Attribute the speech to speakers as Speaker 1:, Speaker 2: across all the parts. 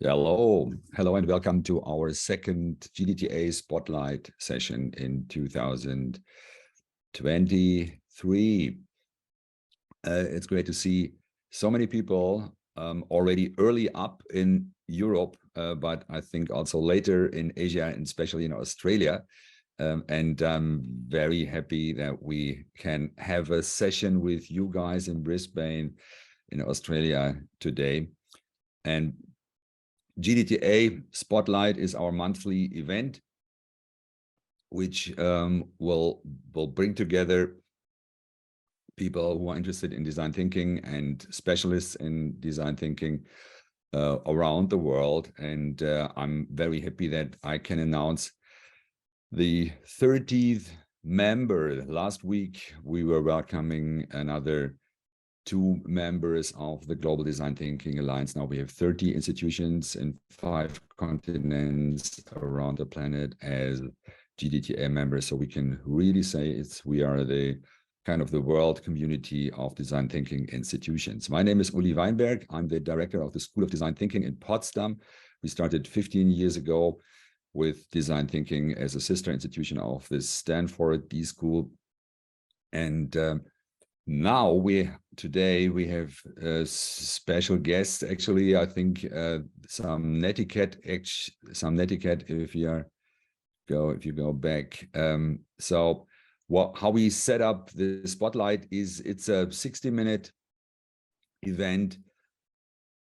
Speaker 1: Hello, and welcome to our second GDTA Spotlight session in 2023. It's great to see so many people already early up in Europe, but I think also later in Asia and especially in Australia. And I'm very happy that we can have a session with you guys in Brisbane in Australia today. And GDTA Spotlight is our monthly event, which will bring together people who are interested in design thinking and specialists in design thinking around the world. And I'm very happy that I can announce the 30th member. Last week, we were welcoming another 2 members of the Global Design Thinking Alliance. Now we have 30 institutions in 5 continents around the planet as GDTA members. So we can really say we are the kind of the world community of design thinking institutions. My name is Uli Weinberg. I'm the director of the School of Design Thinking in Potsdam. We started 15 years ago with design thinking as a sister institution of the Stanford D School. And now today we have special guests. Actually, I think some netiquette. If you go back. So how we set up the spotlight is it's a 60-minute event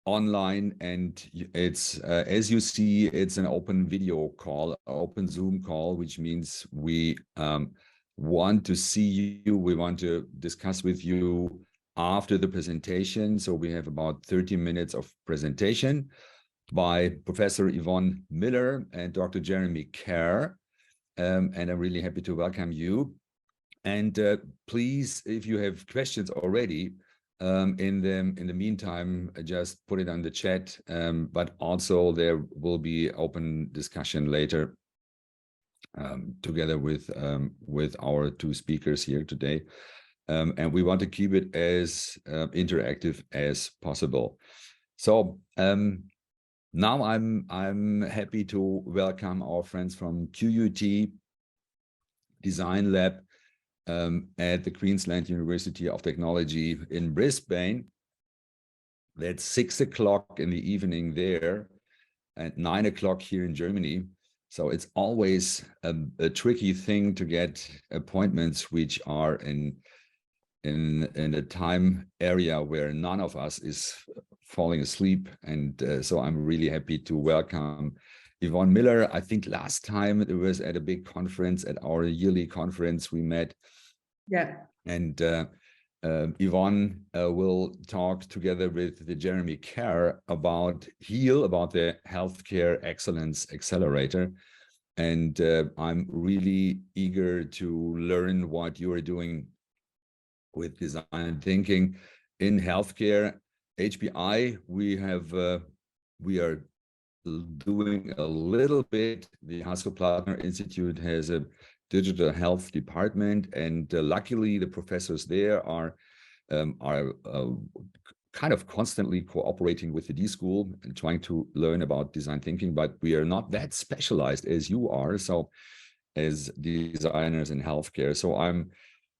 Speaker 1: online, and it's as you see, it's an open video call, open Zoom call, which means we want to see you. We want to discuss with you after the presentation. So we have about 30 minutes of presentation by Professor Evonne Miller and Dr. Jeremy Kerr. And I'm really happy to welcome you. And please, if you have questions already, in the meantime, just put it on the chat. But also there will be open discussion later together with our 2 speakers here today. And we want to keep it as interactive as possible. So now I'm happy to welcome our friends from QUT Design Lab at the Queensland University of Technology in Brisbane. That's 6 o'clock in the evening there, and 9 o'clock here in Germany. So it's always a tricky thing to get appointments which are in a time area where none of us is falling asleep. And so I'm really happy to welcome Evonne Miller. I think last time it was at a big conference, at our yearly conference we met.
Speaker 2: Yeah.
Speaker 1: And Evonne will talk together with the Jeremy Kerr about the Healthcare Excellence AcceLerator. And I'm really eager to learn what you are doing with design thinking in healthcare. HBI, we are doing a little bit. The Hasso-Plattner Institute has a digital health department, and luckily the professors there are kind of constantly cooperating with the D School and trying to learn about design thinking, but we are not that specialized as you are, so as designers in healthcare. So I'm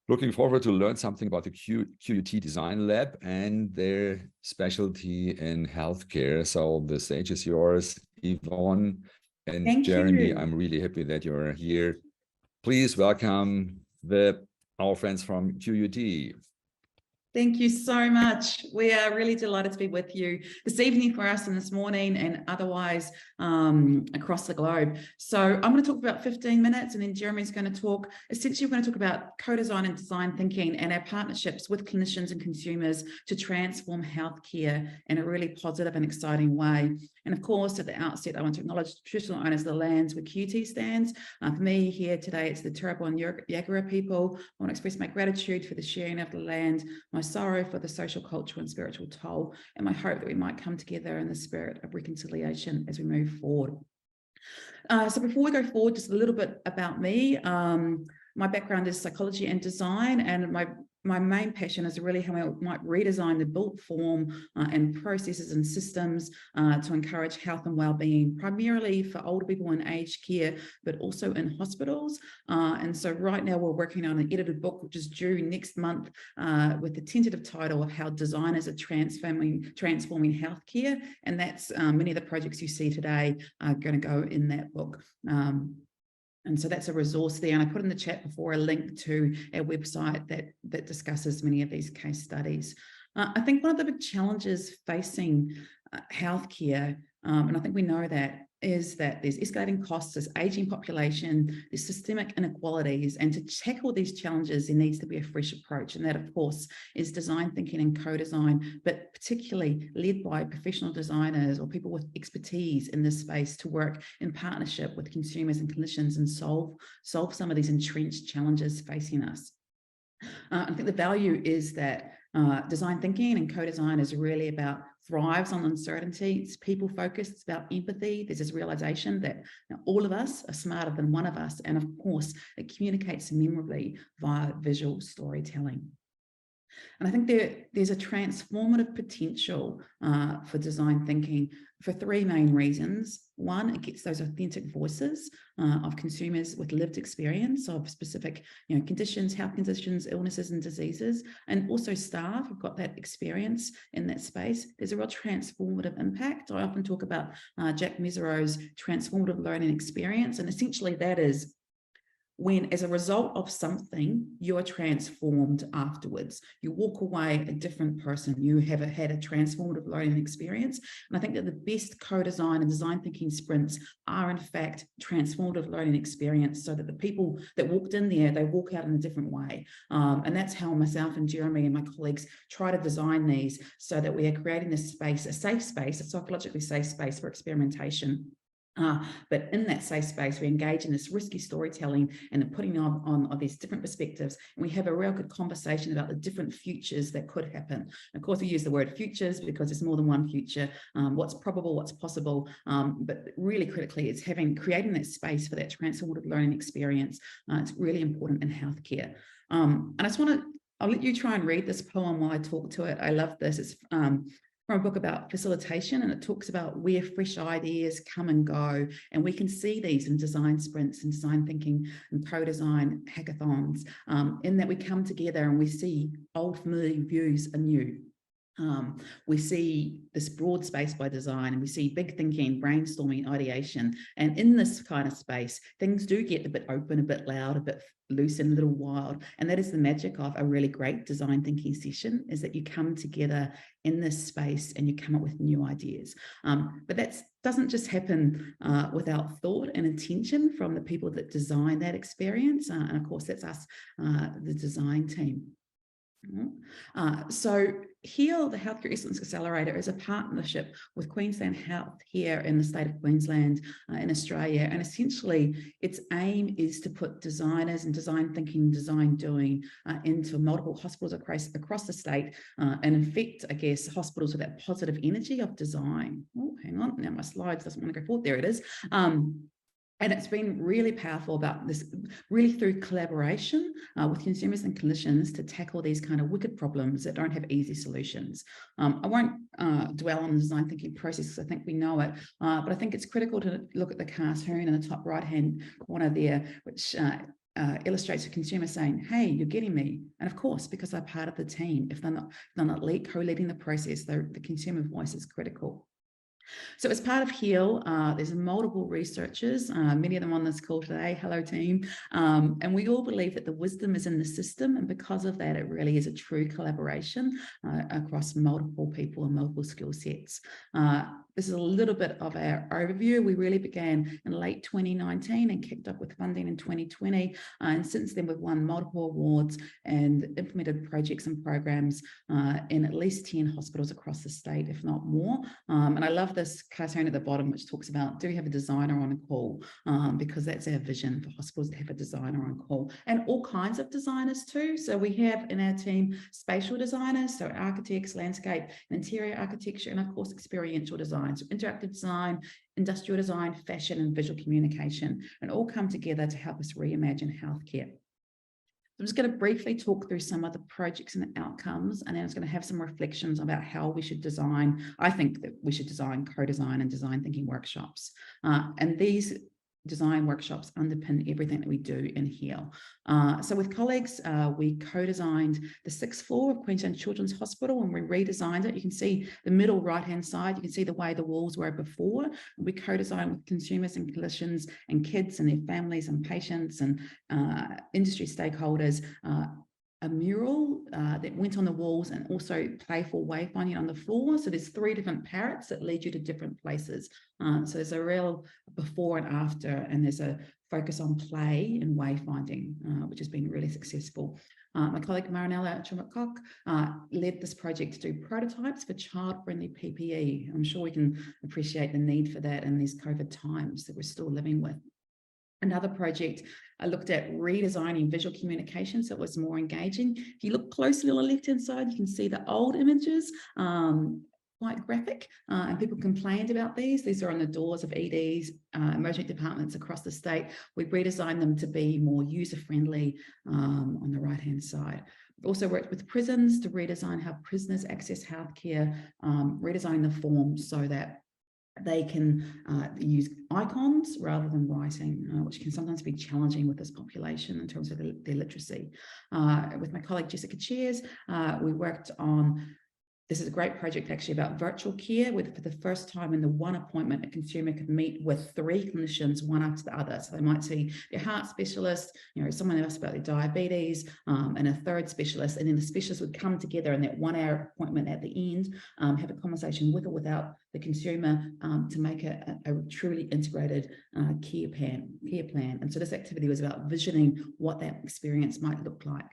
Speaker 1: looking forward to learn something about the QUT Design Lab and their specialty in healthcare. So the stage is yours, Evonne and
Speaker 2: Thank
Speaker 1: Jeremy.
Speaker 2: you.
Speaker 1: I'm really happy that you're here. Please welcome our friends from QUT.
Speaker 2: Thank you so much. We are really delighted to be with you this evening for us and this morning and otherwise across the globe. So I'm going to talk about 15 minutes, and then Jeremy's going to talk, essentially we're going to talk about co-design and design thinking and our partnerships with clinicians and consumers to transform healthcare in a really positive and exciting way. And of course, at the outset, I want to acknowledge the traditional owners of the lands where QT stands. For me here today, it's the Turrbal and Yagara people. I want to express my gratitude for the sharing of the land, my sorrow for the social, cultural and spiritual toll, and my hope that we might come together in the spirit of reconciliation as we move forward. So before we go forward, just a little bit about me. My background is psychology and design, and my my main passion is really how I might redesign the built form and processes and systems to encourage health and well-being, primarily for older people in aged care, but also in hospitals. And so right now we're working on an edited book, which is due next month, with the tentative title of How Designers Are Transforming Healthcare. And that's many of the projects you see today are going to go in that book. And so that's a resource there. And I put in the chat before a link to our website that discusses many of these case studies. I think one of the big challenges facing healthcare, and I think we know that, is that there's escalating costs, there's aging population, there's systemic inequalities, and to tackle these challenges, there needs to be a fresh approach. And that, of course, is design thinking and co-design, but particularly led by professional designers or people with expertise in this space to work in partnership with consumers and clinicians and solve some of these entrenched challenges facing us. I think the value is that design thinking and co-design is really about thrives on uncertainty. It's people focused, it's about empathy. There's this realization that all of us are smarter than one of us. And of course, it communicates memorably via visual storytelling. And I think there's a transformative potential for design thinking for three main reasons. One, it gets those authentic voices of consumers with lived experience of specific conditions, health conditions, illnesses and diseases, and also staff who've got that experience in that space. There's a real transformative impact. I often talk about Jack Mesereau's transformative learning experience, and essentially that is when, as a result of something, you are transformed afterwards. You walk away a different person. You have had a transformative learning experience. And I think that the best co-design and design thinking sprints are, in fact, transformative learning experience, so that the people that walked in there, they walk out in a different way. And that's how myself and Jeremy and my colleagues try to design these, so that we are creating this space, a safe space, a psychologically safe space for experimentation. But in that safe space, we engage in this risky storytelling and the putting on these different perspectives. And we have a real good conversation about the different futures that could happen. Of course, we use the word futures because there's more than one future, what's probable, what's possible. But really critically, it's creating that space for that transformative learning experience. It's really important in healthcare. And I just I'll let you try and read this poem while I talk to it. I love this. It's from a book about facilitation, and it talks about where fresh ideas come and go, and we can see these in design sprints and design thinking and co-design hackathons, in that we come together and we see old familiar views anew. We see this broad space by design, and we see big thinking, brainstorming, ideation. And in this kind of space, things do get a bit open, a bit loud, a bit loose and a little wild. And that is the magic of a really great design thinking session, is that you come together in this space and you come up with new ideas. But that doesn't just happen without thought and intention from the people that design that experience. And of course, that's us, the design team. So HEAL, the Healthcare Excellence AcceLerator, is a partnership with Queensland Health here in the state of Queensland in Australia. And essentially, its aim is to put designers and design thinking and design doing into multiple hospitals across the state and infect, I guess, hospitals with that positive energy of design. Oh, hang on, now my slides doesn't want to go forward. There it is. And it's been really powerful about this, really through collaboration with consumers and clinicians to tackle these kind of wicked problems that don't have easy solutions. I won't dwell on the design thinking process because I think we know it, but I think it's critical to look at the cartoon in the top right-hand corner there, which illustrates a consumer saying, hey, you're getting me. And of course, because they're part of the team, if they're not co-leading the process, the consumer voice is critical. So as part of HEAL, there's multiple researchers, many of them on this call today. Hello, team. And we all believe that the wisdom is in the system. And because of that, it really is a true collaboration across multiple people and multiple skill sets. This is a little bit of our overview. We really began in late 2019 and kicked up with funding in 2020. And since then, we've won multiple awards and implemented projects and programs in at least 10 hospitals across the state, if not more. And I love this cartoon at the bottom, which talks about, do we have a designer on a call? Because that's our vision for hospitals to have a designer on call, and all kinds of designers too. So we have in our team spatial designers, so architects, landscape and interior architecture, and of course experiential design, so interactive design, industrial design, fashion and visual communication, and all come together to help us reimagine healthcare. I'm just going to briefly talk through some of the projects and outcomes, and then I'm going to have some reflections about how we should design. I think that we should design, co-design and design thinking workshops. And these design workshops underpin everything that we do in HEAL. So with colleagues, we co-designed the 6th floor of Queensland Children's Hospital, and we redesigned it. You can see the middle right-hand side, you can see the way the walls were before. We co-designed with consumers and clinicians and kids and their families and patients and industry stakeholders, a mural that went on the walls and also playful wayfinding on the floor. So there's 3 different parrots that lead you to different places. So there's a real before and after, and there's a focus on play and wayfinding, which has been really successful. My colleague Marinella Chumakok led this project to do prototypes for child-friendly PPE. I'm sure we can appreciate the need for that in these COVID times that we're still living with. Another project, I looked at redesigning visual communication so it was more engaging. If you look closely on the left-hand side, you can see the old images, quite graphic, and people complained about these. These are on the doors of EDs, emergency departments across the state. We redesigned them to be more user-friendly on the right-hand side. We've also worked with prisons to redesign how prisoners access healthcare, redesign the forms so that they can use icons rather than writing, which can sometimes be challenging with this population in terms of their literacy. With my colleague Jessica Cheers, we worked on, this is a great project actually about virtual care, where for the first time in the one appointment, a consumer could meet with 3 clinicians, one after the other. So they might see their heart specialist, someone else about their diabetes, and a 3rd specialist, and then the specialist would come together in that 1-hour appointment at the end, have a conversation with or without the consumer to make a truly integrated care plan. And so this activity was about visioning what that experience might look like.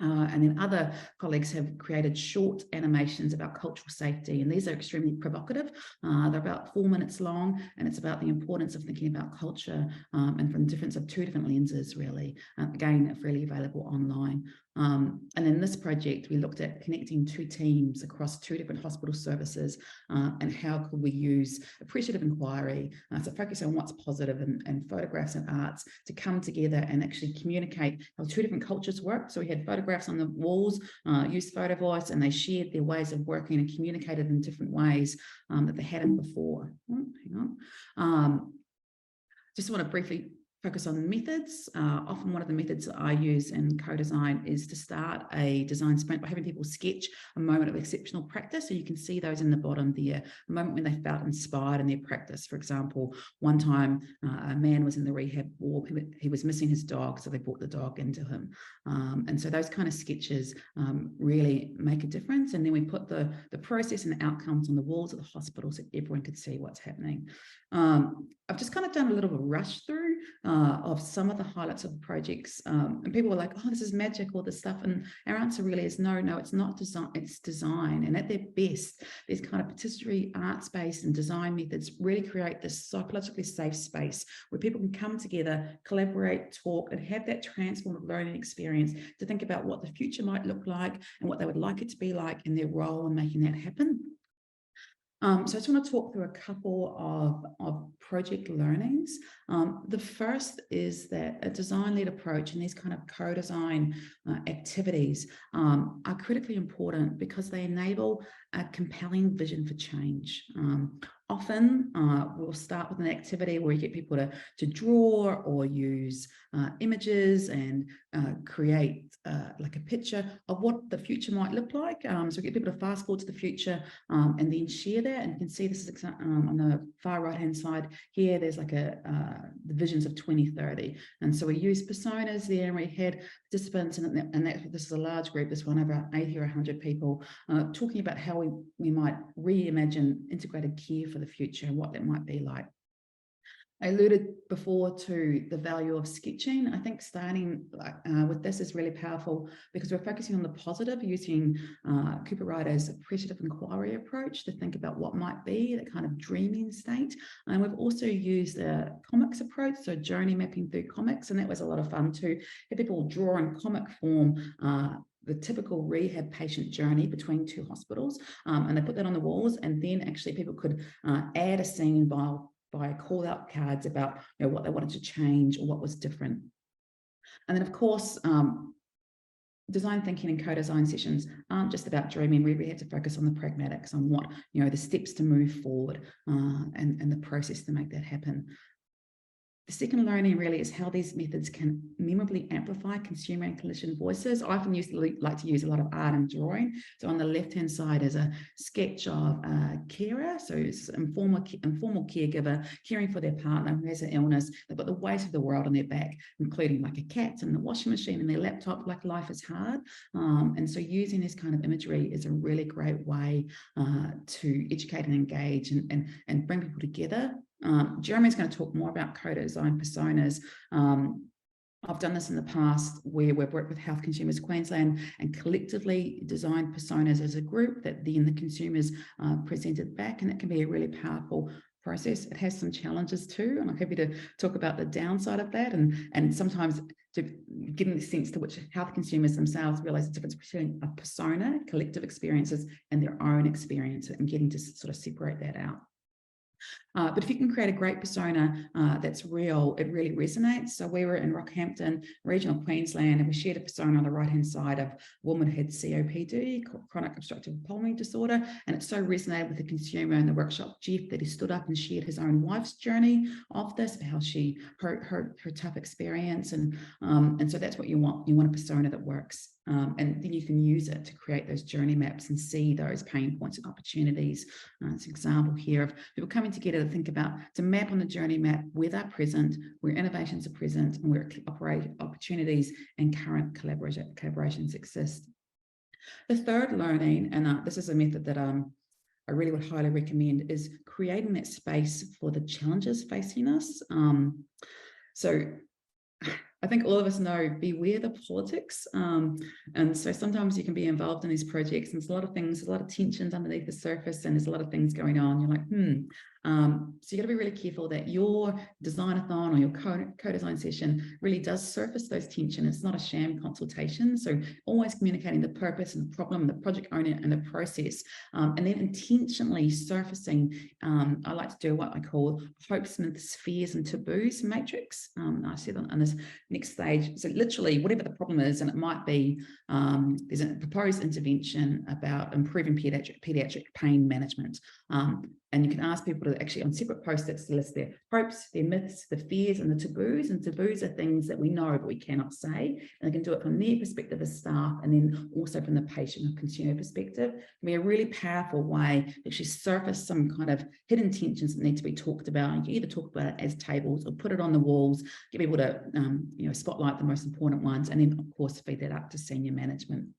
Speaker 2: And then other colleagues have created short animations about cultural safety, and these are extremely provocative. They're about 4 minutes long, and it's about the importance of thinking about culture and from difference of 2 different lenses, really. Again, freely available online. And in this project, we looked at connecting 2 teams across 2 different hospital services and how could we use appreciative inquiry, so focus on what's positive and photographs and arts to come together and actually communicate how 2 different cultures work. So we had photographs on the walls, used photo voice, and they shared their ways of working and communicated in different ways that they hadn't before. Hang on. Just want to briefly focus on methods. Often one of the methods that I use in co-design is to start a design sprint by having people sketch a moment of exceptional practice. So you can see those in the bottom there, a moment when they felt inspired in their practice. For example, one time a man was in the rehab ward, he was missing his dog, so they brought the dog into him. And so those kind of sketches really make a difference. And then we put the process and outcomes on the walls of the hospital so everyone could see what's happening. I've just kind of done a little bit of a rush through of some of the highlights of the projects, and people were like, oh, this is magic, all this stuff, and our answer really is no, it's not design, it's design. And at their best, these kind of participatory arts-based and design methods really create this psychologically safe space where people can come together, collaborate, talk, and have that transformative learning experience to think about what the future might look like and what they would like it to be like in their role in making that happen. So I just want to talk through a couple of project learnings. The first is that a design-led approach and these kind of co-design activities are critically important because they enable a compelling vision for change. Often we'll start with an activity where you get people to draw or use images and create like a picture of what the future might look like. So we get people to fast forward to the future and then share that. And you can see this is on the far right-hand side here, there's like the visions of 2030. And so we use personas there, and we had participants, and this is a large group, this one over 80 or 100 people, talking about how we might reimagine integrated care for the future and what that might be like. I alluded before to the value of sketching. I think starting with this is really powerful because we're focusing on the positive, using Cooper Ryder's appreciative inquiry approach to think about what might be, that kind of dreaming state. And we've also used a comics approach, so journey mapping through comics, and that was a lot of fun too. Have people draw in comic form the typical rehab patient journey between 2 hospitals, and they put that on the walls, and then actually people could add a scene by call out cards about what they wanted to change or what was different. And then, of course, design thinking and co-design sessions aren't just about dreaming. We really have to focus on the pragmatics, on what, the steps to move forward and the process to make that happen. The second learning really is how these methods can memorably amplify consumer and clinician voices. I often like to use a lot of art and drawing. So on the left-hand side is a sketch of a carer. So it's an informal caregiver caring for their partner who has an illness. They've got the weight of the world on their back, including like a cat and the washing machine and their laptop, like life is hard. And so using this kind of imagery is a really great way to educate and engage and bring people together. Jeremy's going to talk more about co-design personas. I've done this in the past where we've worked with Health Consumers Queensland and collectively designed personas as a group that then the consumers presented back, and it can be a really powerful process. It has some challenges too, and I'm happy to talk about the downside of that, and sometimes to getting the sense to which health consumers themselves realize the difference between a persona, collective experiences, and their own experience, and getting to sort of separate that out. But if you can create a great persona that's real, it really resonates. So we were in Rockhampton, regional Queensland, and we shared a persona on the right-hand side of a woman who had COPD, chronic obstructive pulmonary disorder, and it so resonated with the consumer in the workshop, Jeff, that he stood up and shared his own wife's journey of this, how she, her tough experience, and so that's what you want. You want a persona that works. And then you can use it to create those journey maps and see those pain points and opportunities. It's an example here of people coming together to think about, to map on the journey map where they're present, where innovations are present, and where opportunities and current collaborations exist. The third learning, and this is a method that I really would highly recommend, is creating that space for the challenges facing us. So I think all of us know, beware the politics. And so sometimes you can be involved in these projects and there's a lot of things, there's a lot of tensions underneath the surface, and there's a lot of things going on. You're like, so you got to be really careful that your design-a-thon or your co-design session really does surface those tensions. It's not a sham consultation. So always communicating the purpose and the problem, the project owner and the process, and then intentionally surfacing. I like to do what I call hopes, myths, fears and taboos matrix. I see that on this next stage. So literally whatever the problem is, and it might be there's a proposed intervention about improving pediatric pain management. And you can ask people to actually on separate post-its to list their hopes, their myths, the fears and the taboos. And taboos are things that we know but we cannot say. And they can do it from their perspective as staff and then also from the patient or consumer perspective. It can be a really powerful way to actually surface some kind of hidden tensions that need to be talked about. And you can either talk about it as tables or put it on the walls, get people to spotlight the most important ones, and then of course feed that up to senior management.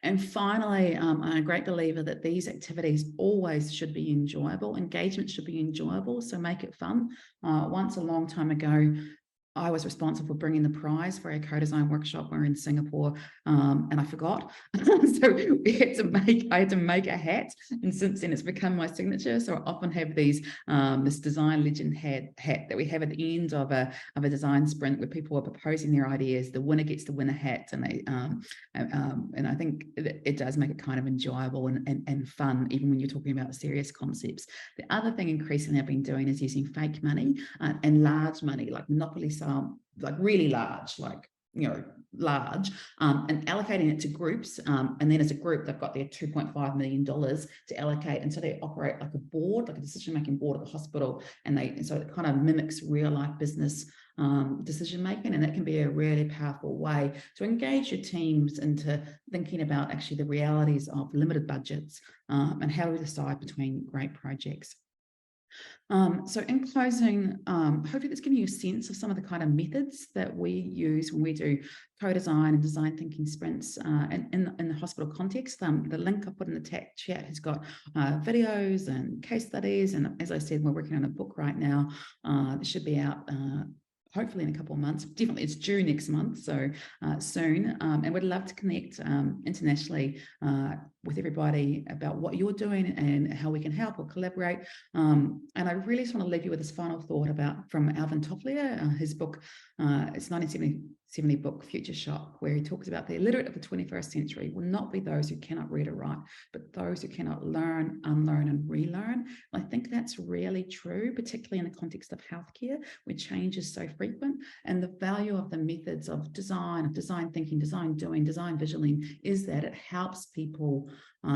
Speaker 2: And finally, I'm a great believer that these activities always should be enjoyable. Engagement should be enjoyable, so make it fun. Once a long time ago, I was responsible for bringing the prize for our co-design workshop. We were in Singapore, and I forgot. So I had to make a hat, and since then it's become my signature. So I often have these this design legend hat that we have at the end of a design sprint where people are proposing their ideas. The winner gets to win a hat, and they and I think it does make it kind of enjoyable and fun, even when you're talking about serious concepts. The other thing increasingly I've been doing is using fake money and large money, like Monopoly style, like really large, like large, and allocating it to groups, and then as a group they've got their $2.5 million to allocate, and so they operate like a board, like a decision-making board at the hospital, and so it kind of mimics real-life business decision making, and that can be a really powerful way to engage your teams into thinking about actually the realities of limited budgets and how we decide between great projects. So in closing, hopefully that's giving you a sense of some of the kind of methods that we use when we do co-design and design thinking sprints in the hospital context. The link I put in the chat has got videos and case studies, and as I said, we're working on a book right now that should be out hopefully in a couple of months. Definitely, it's due next month, so soon. And we'd love to connect internationally with everybody about what you're doing and how we can help or collaborate. And I really just want to leave you with this final thought from Alvin Toffler, his book, it's 1970 book, Future Shock, where he talks about the illiterate of the 21st century will not be those who cannot read or write, but those who cannot learn, unlearn, and relearn. And I think that's really true, particularly in the context of healthcare, where change is so frequent. And the value of the methods of design thinking, design doing, design visualing is that it helps people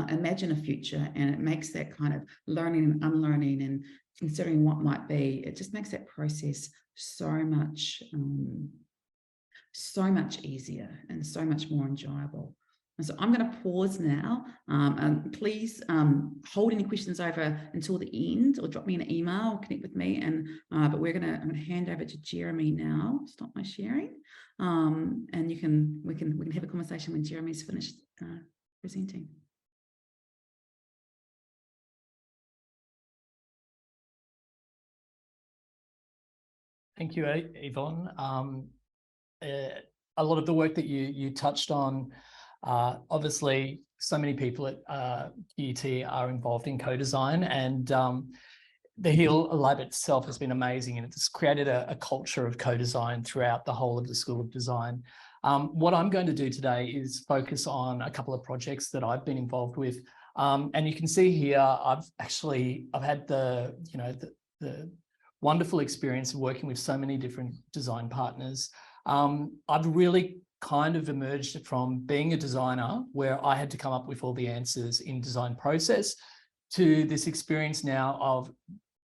Speaker 2: imagine a future, and it makes that kind of learning and unlearning and considering what might be, it just makes that process so much easier and so much more enjoyable. And so I'm going to pause now. And please hold any questions over until the end, or drop me an email, or connect with me. And but I'm going to hand over to Jeremy now. Stop my sharing, and we can have a conversation when Jeremy's finished presenting.
Speaker 3: Thank you, Evonne. A lot of the work that you touched on, obviously, so many people at QUT are involved in co-design, and the HEAL lab itself has been amazing, and it's created a culture of co-design throughout the whole of the School of Design. What I'm going to do today is focus on a couple of projects that I've been involved with, and you can see here I've had the wonderful experience of working with so many different design partners. I've really kind of emerged from being a designer where I had to come up with all the answers in design process to this experience now of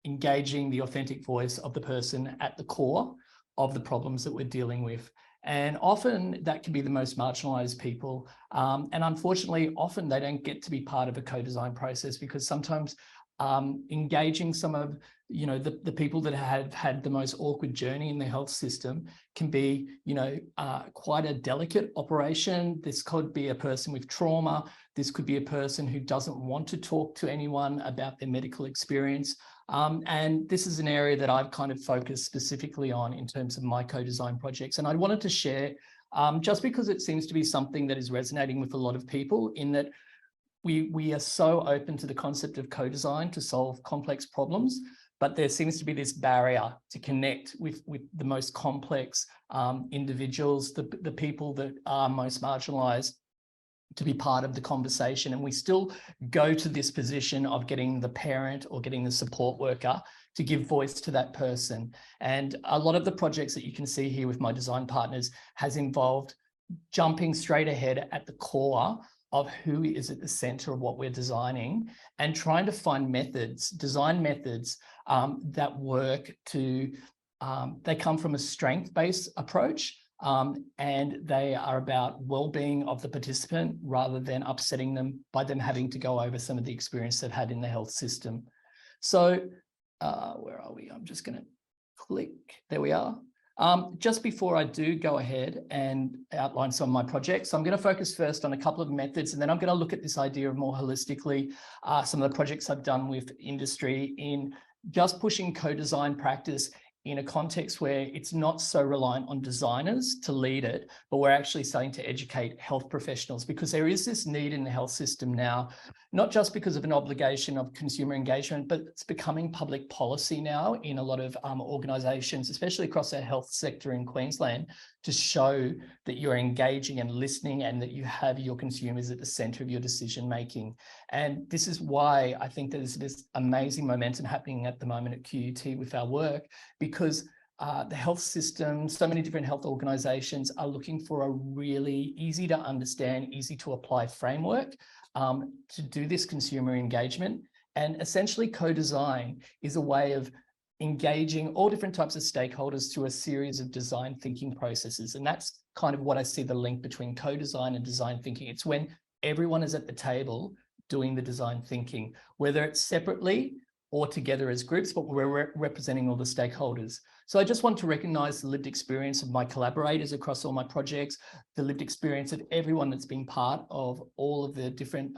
Speaker 3: engaging the authentic voice of the person at the core of the problems that we're dealing with. And often that can be the most marginalized people. And unfortunately, often they don't get to be part of a co-design process, because sometimes engaging some of the people that have had the most awkward journey in the health system can be quite a delicate operation. This could be a person with trauma. This could be a person who doesn't want to talk to anyone about their medical experience. And this is an area that I've kind of focused specifically on in terms of my co-design projects. And I wanted to share, just because it seems to be something that is resonating with a lot of people, in that we are so open to the concept of co-design to solve complex problems, but there seems to be this barrier to connect with the most complex individuals, the people that are most marginalized, to be part of the conversation. And we still go to this position of getting the parent or getting the support worker to give voice to that person. And a lot of the projects that you can see here with my design partners has involved jumping straight ahead at the core of who is at the center of what we're designing, and trying to find methods, design methods that work to, they come from a strength-based approach, and they are about well-being of the participant rather than upsetting them by them having to go over some of the experience they've had in the health system. So where are we? I'm just going to click. There we are. Just before I do go ahead and outline some of my projects, I'm going to focus first on a couple of methods, and then I'm going to look at this idea of more holistically, some of the projects I've done with industry in just pushing co-design practice in a context where it's not so reliant on designers to lead it, but we're actually starting to educate health professionals, because there is this need in the health system now, not just because of an obligation of consumer engagement, but it's becoming public policy now in a lot of organisations, especially across our health sector in Queensland, to show that you're engaging and listening, and that you have your consumers at the centre of your decision making. And this is why I think there's this amazing momentum happening at the moment at QUT with our work, because the health system, so many different health organisations are looking for a really easy to understand, easy to apply framework to do this consumer engagement. And essentially co-design is a way of engaging all different types of stakeholders through a series of design thinking processes. And that's kind of what I see the link between co-design and design thinking. It's when everyone is at the table doing the design thinking, whether it's separately or together as groups, but we're representing all the stakeholders. So I just want to recognize the lived experience of my collaborators across all my projects, the lived experience of everyone that's been part of all of the different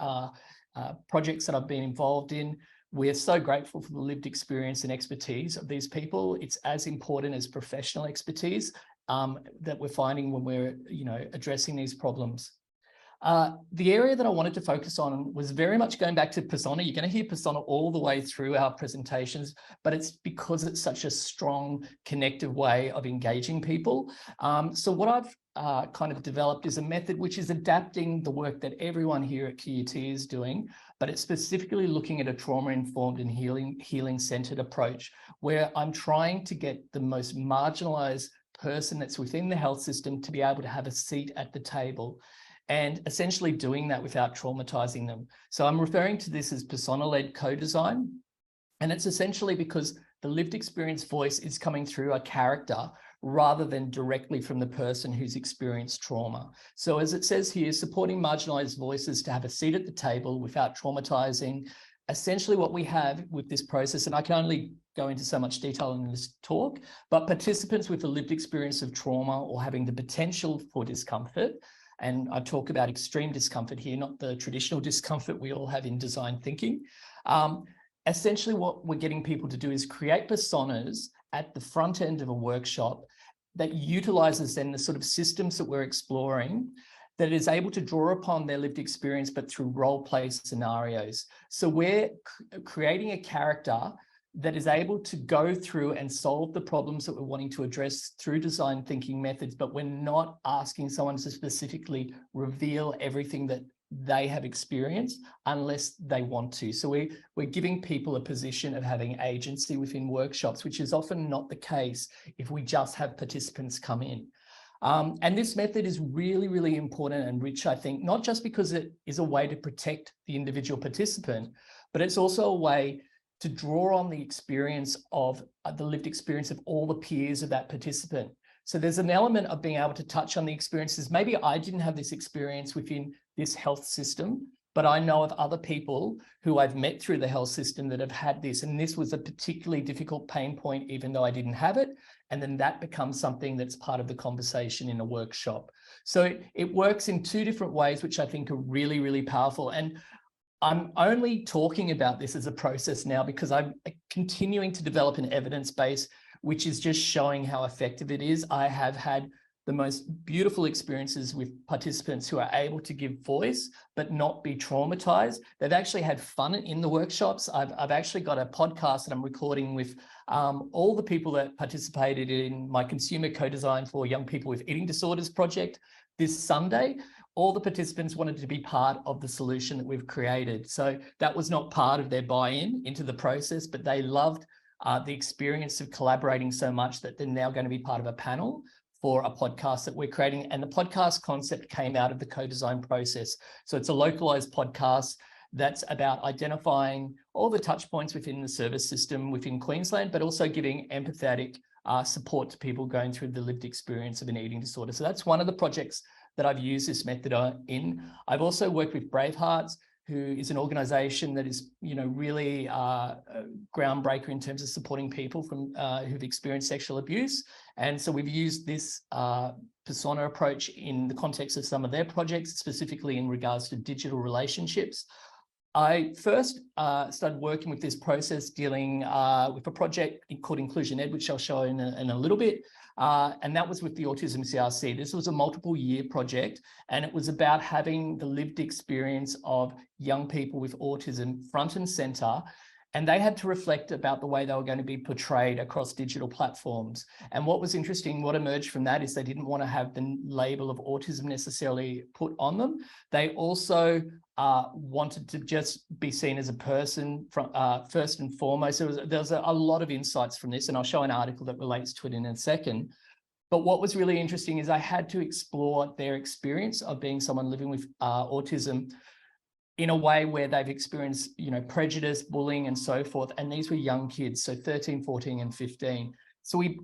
Speaker 3: projects that I've been involved in. We're so grateful for the lived experience and expertise of these people. It's as important as professional expertise that we're finding when we're, addressing these problems. The area that I wanted to focus on was very much going back to persona. You're going to hear persona all the way through our presentations, but it's because it's such a strong connective way of engaging people. So what I've kind of developed is a method which is adapting the work that everyone here at QUT is doing, but it's specifically looking at a trauma-informed and healing-centered approach, where I'm trying to get the most marginalized person that's within the health system to be able to have a seat at the table, and essentially doing that without traumatizing them. So I'm referring to this as persona-led co-design. And it's essentially because the lived experience voice is coming through a character rather than directly from the person who's experienced trauma. So as it says here, supporting marginalized voices to have a seat at the table without traumatizing. Essentially what we have with this process, and I can only go into so much detail in this talk, but participants with a lived experience of trauma or having the potential for discomfort, and I talk about extreme discomfort here, not the traditional discomfort we all have in design thinking. Essentially what we're getting people to do is create personas at the front end of a workshop that utilizes then the sort of systems that we're exploring, that is able to draw upon their lived experience, but through role play scenarios. So we're creating a character that is able to go through and solve the problems that we're wanting to address through design thinking methods, but we're not asking someone to specifically reveal everything that they have experienced unless they want to. So we're giving people a position of having agency within workshops, which is often not the case if we just have participants come in. And this method is really, really important and rich, I think, not just because it is a way to protect the individual participant, but it's also a way to draw on the experience of the lived experience of all the peers of that participant. So there's an element of being able to touch on the experiences. Maybe I didn't have this experience within this health system, but I know of other people who I've met through the health system that have had this, and this was a particularly difficult pain point, even though I didn't have it. And then that becomes something that's part of the conversation in a workshop. So it works in two different ways, which I think are really, really powerful. And I'm only talking about this as a process now because I'm continuing to develop an evidence base, which is just showing how effective it is. I have had the most beautiful experiences with participants who are able to give voice, but not be traumatized. They've actually had fun in the workshops. I've actually got a podcast that I'm recording with all the people that participated in my consumer co-design for young people with eating disorders project this Sunday. All the participants wanted to be part of the solution that we've created. So that was not part of their buy-in into the process, but they loved the experience of collaborating so much that they're now going to be part of a panel for a podcast that we're creating. And the podcast concept came out of the co-design process. So it's a localized podcast that's about identifying all the touch points within the service system within Queensland, but also giving empathetic support to people going through the lived experience of an eating disorder. So that's one of the projects that I've used this method in. I've also worked with Bravehearts, who is an organization that is, really groundbreaker in terms of supporting people from who've experienced sexual abuse. And so we've used this persona approach in the context of some of their projects, specifically in regards to digital relationships. I first started working with this process dealing with a project called Inclusion Ed, which I'll show in a little bit. And that was with the Autism CRC. This was a multiple year project, and it was about having the lived experience of young people with autism front and center. And they had to reflect about the way they were going to be portrayed across digital platforms. And what was interesting, what emerged from that is they didn't want to have the label of autism necessarily put on them. They also wanted to just be seen as a person from, first and foremost. There was a lot of insights from this, and I'll show an article that relates to it in a second. But what was really interesting is I had to explore their experience of being someone living with autism in a way where they've experienced, prejudice, bullying, and so forth. And these were young kids, so 13, 14, and 15. So we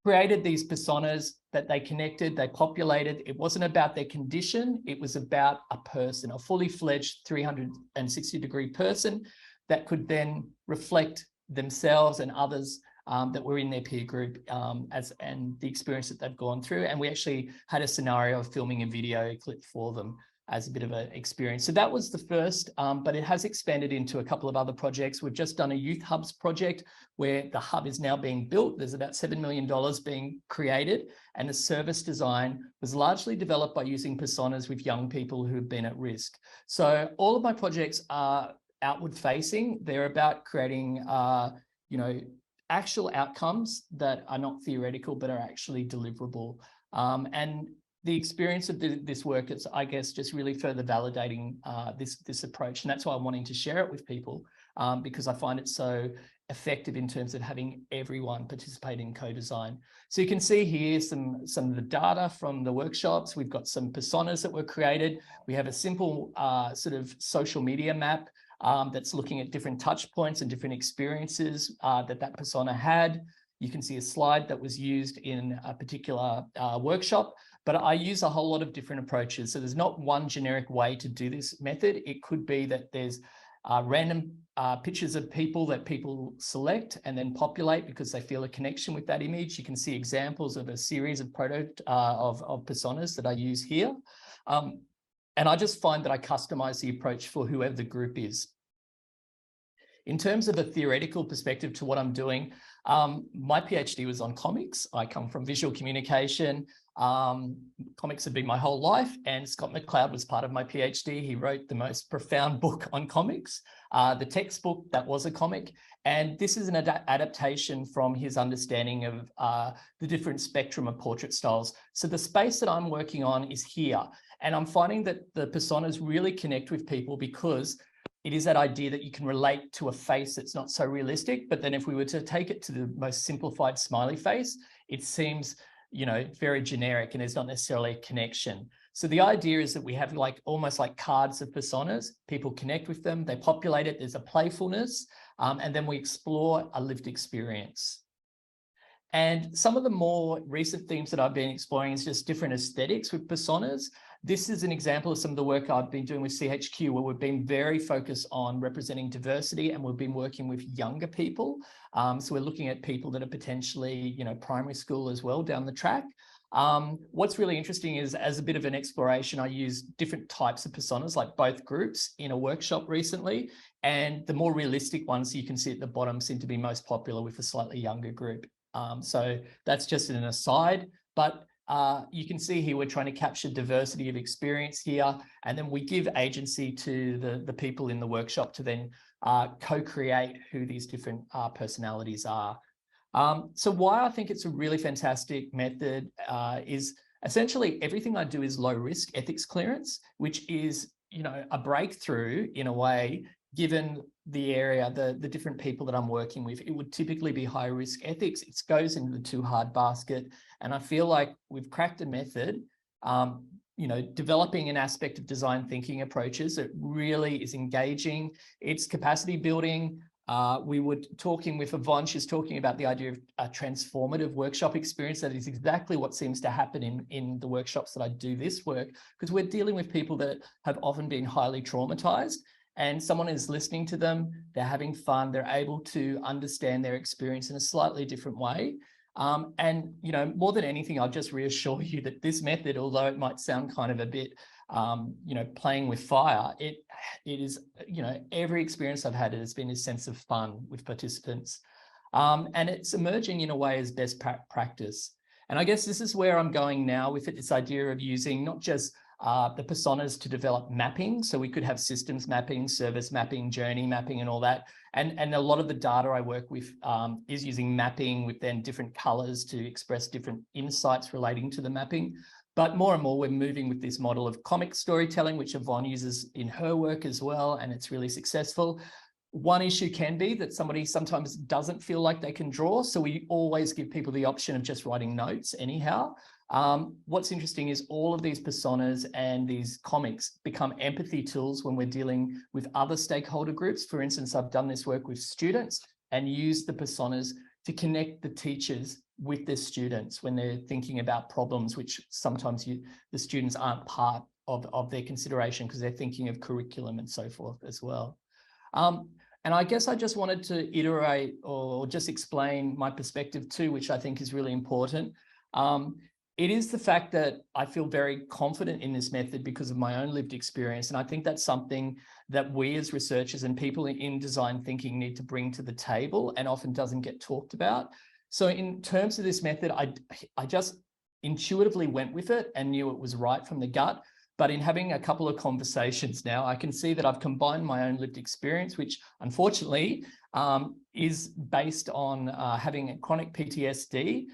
Speaker 3: created these personas that they connected, they populated. It wasn't about their condition. It was about a person, a fully fledged 360-degree person that could then reflect themselves and others that were in their peer group and the experience that they've gone through. And we actually had a scenario of filming a video clip for them. as a bit of an experience. So that was the first, but it has expanded into a couple of other projects. We've just done a Youth Hubs project where the hub is now being built. There's about $7 million being created, and the service design was largely developed by using personas with young people who've been at risk. So all of my projects are outward facing. They're about creating, actual outcomes that are not theoretical, but are actually deliverable. And the experience of this work is, I guess, just really further validating this approach. And that's why I'm wanting to share it with people, because I find it so effective in terms of having everyone participate in co-design. So you can see here some of the data from the workshops. We've got some personas that were created. We have a simple sort of social media map that's looking at different touch points and different experiences that persona had. You can see a slide that was used in a particular workshop, but I use a whole lot of different approaches. So there's not one generic way to do this method. It could be that there's random pictures of people that people select and then populate because they feel a connection with that image. You can see examples of a series of personas that I use here. And I just find that I customize the approach for whoever the group is. In terms of a theoretical perspective to what I'm doing, my PhD was on comics. I come from visual communication. Comics have been my whole life, and Scott McLeod was part of my PhD. He wrote the most profound book on comics, the textbook that was a comic. And this is an adaptation from his understanding of the different spectrum of portrait styles. So the space that I'm working on is here. And I'm finding that the personas really connect with people because it is that idea that you can relate to a face that's not so realistic. But then if we were to take it to the most simplified smiley face, it seems, very generic and there's not necessarily a connection. So the idea is that we have almost like cards of personas. People connect with them, they populate it, there's a playfulness, and then we explore a lived experience. And some of the more recent themes that I've been exploring is just different aesthetics with personas. This is an example of some of the work I've been doing with CHQ, where we've been very focused on representing diversity, and we've been working with younger people. So we're looking at people that are potentially, primary school as well down the track. What's really interesting is, as a bit of an exploration, I use different types of personas, like both groups, in a workshop recently. And the more realistic ones you can see at the bottom seem to be most popular with a slightly younger group. So that's just an aside, but you can see here we're trying to capture diversity of experience here, and then we give agency to the people in the workshop to then co-create who these different personalities are. So why I think it's a really fantastic method is essentially everything I do is low risk ethics clearance, which is, a breakthrough in a way, given the area, the different people that I'm working with. It would typically be high risk ethics. It goes into the too hard basket. And I feel like we've cracked a method, developing an aspect of design thinking approaches that really is engaging. It's capacity building. We were talking with Evonne, she's talking about the idea of a transformative workshop experience. That is exactly what seems to happen in the workshops that I do this work, because we're dealing with people that have often been highly traumatized. And someone is listening to them, they're having fun, they're able to understand their experience in a slightly different way. And, more than anything, I'll just reassure you that this method, although it might sound kind of a bit, playing with fire, it is, every experience I've had, it has been a sense of fun with participants. And it's emerging in a way as best practice. And I guess this is where I'm going now with it, this idea of using not just the personas to develop mapping. So we could have systems mapping, service mapping, journey mapping, and all that. And a lot of the data I work with is using mapping with then different colors to express different insights relating to the mapping. But more and more, we're moving with this model of comic storytelling, which Evonne uses in her work as well, and it's really successful. One issue can be that somebody sometimes doesn't feel like they can draw. So we always give people the option of just writing notes anyhow. What's interesting is all of these personas and these comics become empathy tools when we're dealing with other stakeholder groups. For instance, I've done this work with students and used the personas to connect the teachers with their students when they're thinking about problems, which sometimes the students aren't part of their consideration because they're thinking of curriculum and so forth as well. And I guess I just wanted to iterate or just explain my perspective too, which I think is really important. It is the fact that I feel very confident in this method because of my own lived experience. And I think that's something that we as researchers and people in design thinking need to bring to the table and often doesn't get talked about. So in terms of this method, I just intuitively went with it and knew it was right from the gut. But in having a couple of conversations now, I can see that I've combined my own lived experience, which unfortunately is based on having chronic PTSD.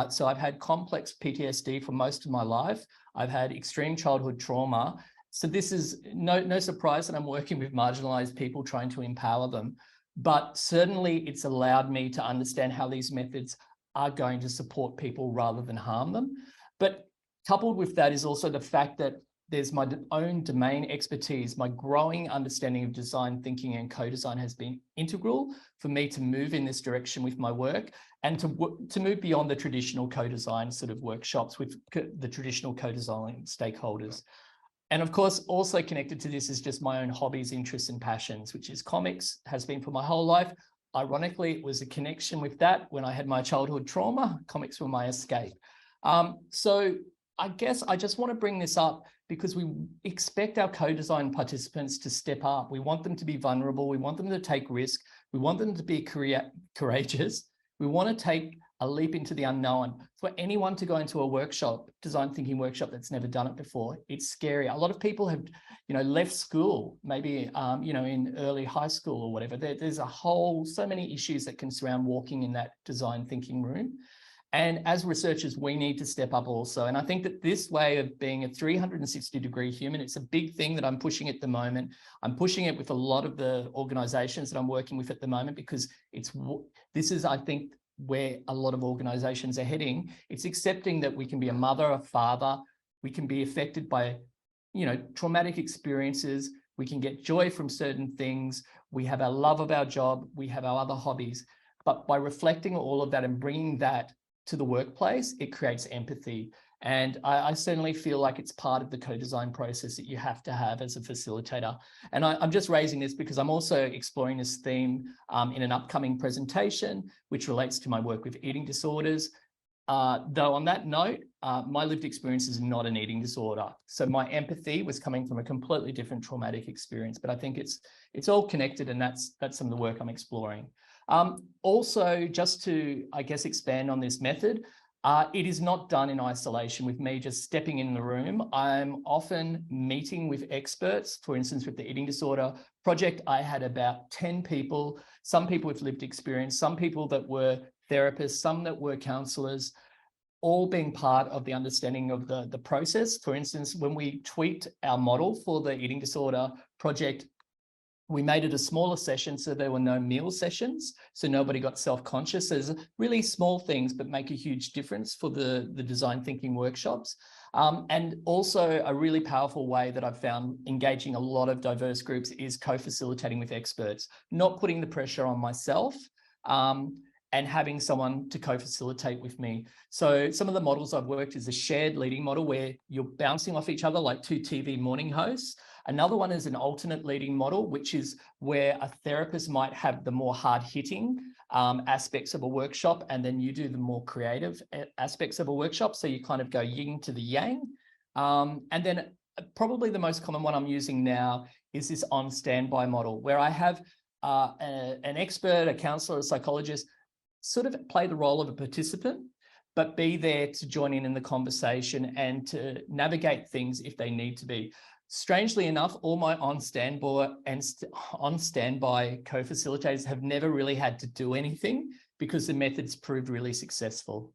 Speaker 3: So I've had complex PTSD for most of my life. I've had extreme childhood trauma. So this is no surprise that I'm working with marginalized people, trying to empower them. But certainly it's allowed me to understand how these methods are going to support people rather than harm them. But coupled with that is also the fact that there's my own domain expertise. My growing understanding of design thinking and co-design has been integral for me to move in this direction with my work and to move beyond the traditional co-design sort of workshops with the traditional co-design stakeholders. And of course, also connected to this is just my own hobbies, interests, and passions, which is comics, has been for my whole life. Ironically, it was a connection with that when I had my childhood trauma. Comics were my escape. So I guess I just want to bring this up because we expect our co-design participants to step up. We want them to be vulnerable. We want them to take risk. We want them to be courageous. We want to take a leap into the unknown. For anyone to go into a workshop, design thinking workshop that's never done it before, it's scary. A lot of people have, left school, maybe, in early high school or whatever. There's so many issues that can surround walking in that design thinking room. And as researchers, we need to step up also. And I think that this way of being a 360-degree human, it's a big thing that I'm pushing at the moment. I'm pushing it with a lot of the organizations that I'm working with at the moment because this is, I think, where a lot of organizations are heading. It's accepting that we can be a mother, a father, we can be affected by, traumatic experiences, we can get joy from certain things, we have our love of our job, we have our other hobbies. But by reflecting all of that and bringing that to the workplace, it creates empathy. And I certainly feel like it's part of the co-design process that you have to have as a facilitator. And I'm just raising this because I'm also exploring this theme in an upcoming presentation, which relates to my work with eating disorders. Though on that note, my lived experience is not an eating disorder. So my empathy was coming from a completely different traumatic experience, but I think it's all connected, and that's some of the work I'm exploring. Also, just to, I guess, expand on this method, it is not done in isolation with me just stepping in the room. I'm often meeting with experts. For instance, with the eating disorder project, I had about 10 people, some people with lived experience, some people that were therapists, some that were counselors, all being part of the understanding of the process. For instance, when we tweaked our model for the eating disorder project, we made it a smaller session so there were no meal sessions, so nobody got self-conscious. There's really small things, but make a huge difference for the design thinking workshops. And also a really powerful way that I've found engaging a lot of diverse groups is co-facilitating with experts, not putting the pressure on myself, and having someone to co-facilitate with me. So some of the models I've worked is a shared leading model where you're bouncing off each other like two TV morning hosts. Another one is an alternate leading model, which is where a therapist might have the more hard-hitting aspects of a workshop, and then you do the more creative aspects of a workshop. So you kind of go yin to the yang. And then probably the most common one I'm using now is this on standby model, where I have an expert, a counselor, a psychologist, sort of play the role of a participant, but be there to join in the conversation and to navigate things if they need to be. Strangely enough, all my on standby co-facilitators have never really had to do anything because the method's proved really successful.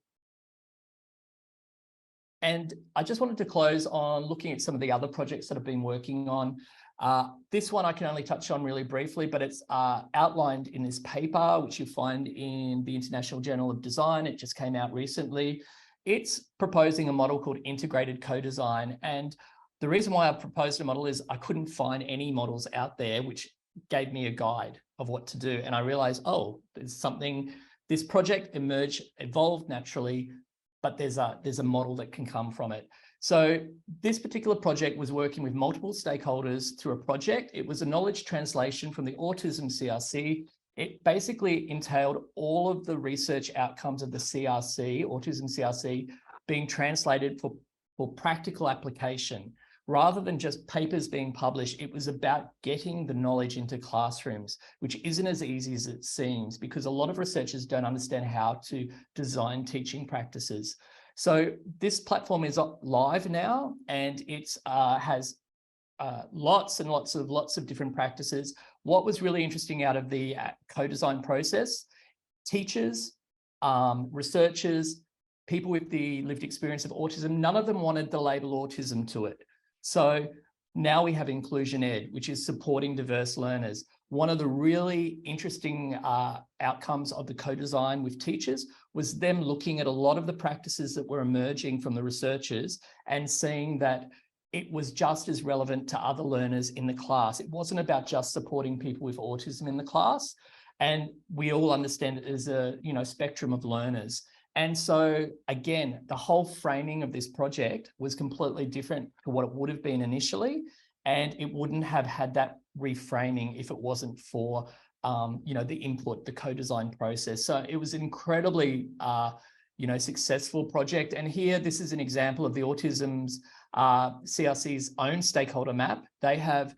Speaker 3: And I just wanted to close on looking at some of the other projects that I've been working on. This one I can only touch on really briefly, but it's outlined in this paper, which you find in the International Journal of Design. It just came out recently. It's proposing a model called integrated co-design. And the reason why I proposed a model is I couldn't find any models out there which gave me a guide of what to do. And I realized, oh, there's something, this project evolved naturally, but there's a model that can come from it. So this particular project was working with multiple stakeholders through a project. It was a knowledge translation from the autism CRC. It basically entailed all of the research outcomes of the CRC, autism CRC, being translated for practical application. Rather than just papers being published, it was about getting the knowledge into classrooms, which isn't as easy as it seems, because a lot of researchers don't understand how to design teaching practices. So this platform is live now, and it's has lots and lots of different practices. What was really interesting out of the co-design process, teachers, researchers, people with the lived experience of autism, none of them wanted the label autism to it. So now we have Inclusion Ed, which is supporting diverse learners. One of the really interesting outcomes of the co-design with teachers was them looking at a lot of the practices that were emerging from the researchers and seeing that it was just as relevant to other learners in the class. It wasn't about just supporting people with autism in the class. And we all understand it as a spectrum of learners. And so, again, the whole framing of this project was completely different to what it would have been initially. And it wouldn't have had that reframing if it wasn't for, the input, the co-design process. So it was an incredibly, successful project. And here, this is an example of the Autism's CRC's own stakeholder map. They have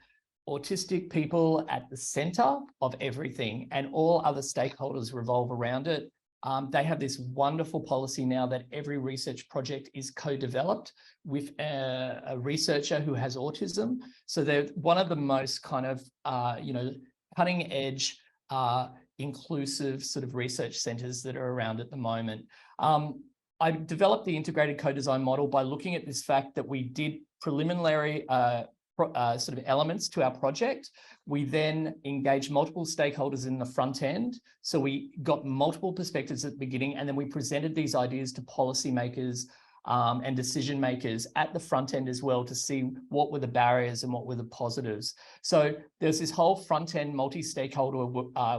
Speaker 3: autistic people at the center of everything, and all other stakeholders revolve around it. They have this wonderful policy now that every research project is co-developed with a researcher who has autism. So they're one of the most kind of, cutting edge, inclusive sort of research centers that are around at the moment. I developed the integrated co-design model by looking at this fact that we did preliminary sort of elements to our project. We then engaged multiple stakeholders in the front end. So we got multiple perspectives at the beginning, and then we presented these ideas to policymakers and decision makers at the front end as well to see what were the barriers and what were the positives. So there's this whole front end multi-stakeholder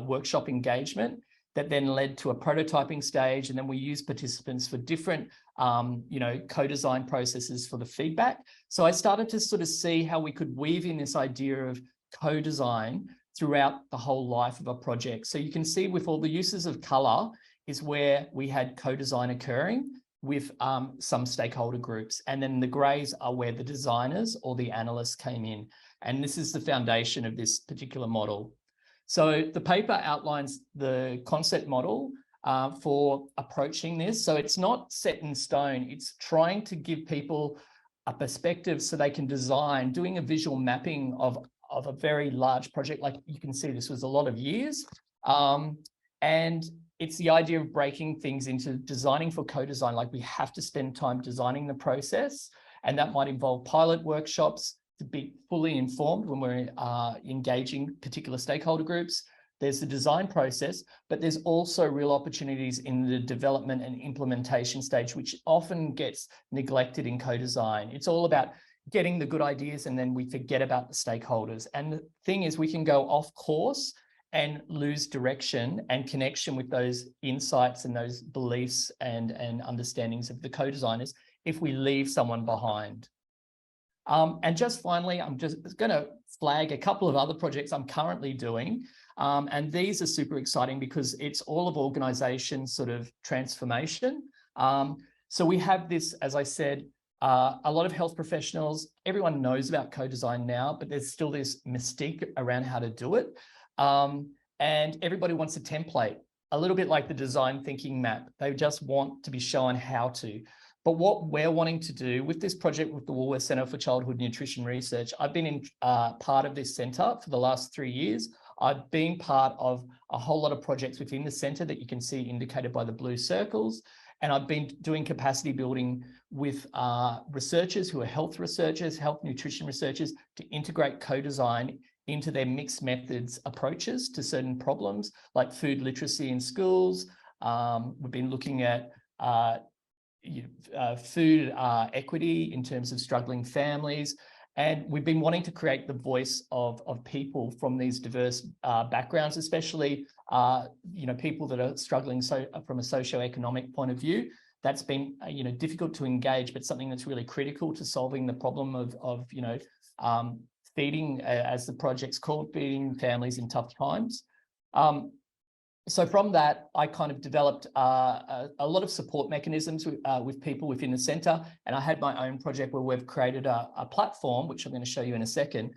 Speaker 3: workshop engagement that then led to a prototyping stage. And then we used participants for different, co-design processes for the feedback. So I started to sort of see how we could weave in this idea of co-design throughout the whole life of a project. So you can see with all the uses of color is where we had co-design occurring with some stakeholder groups. And then the grays are where the designers or the analysts came in. And this is the foundation of this particular model. So the paper outlines the concept model for approaching this. So it's not set in stone. It's trying to give people a perspective so they can design, doing a visual mapping of a very large project. Like you can see, this was a lot of years. And it's the idea of breaking things into designing for co-design. Like we have to spend time designing the process, and that might involve pilot workshops to be fully informed when we're engaging particular stakeholder groups. There's the design process, but there's also real opportunities in the development and implementation stage, which often gets neglected in co-design. It's all about getting the good ideas, and then we forget about the stakeholders. And the thing is, we can go off course and lose direction and connection with those insights and those beliefs and understandings of the co-designers if we leave someone behind. And just finally, I'm just going to flag a couple of other projects I'm currently doing. And these are super exciting because it's all of organization sort of transformation. So we have this, as I said, a lot of health professionals, everyone knows about co-design now, but there's still this mystique around how to do it. And everybody wants a template, a little bit like the design thinking map. They just want to be shown how to. But what we're wanting to do with this project with the Woolworths Centre for Childhood Nutrition Research, I've been in part of this centre for the last 3 years. I've been part of a whole lot of projects within the centre that you can see indicated by the blue circles. And I've been doing capacity building with researchers who are health researchers, health nutrition researchers, to integrate co-design into their mixed methods approaches to certain problems like food literacy in schools. We've been looking at food equity in terms of struggling families. And we've been wanting to create the voice of people from these diverse backgrounds, especially people that are struggling from a socioeconomic point of view. That's been difficult to engage, but something that's really critical to solving the problem of feeding, as the project's called, feeding families in tough times. So from that, I kind of developed a lot of support mechanisms with people within the centre. And I had my own project where we've created a platform, which I'm going to show you in a second,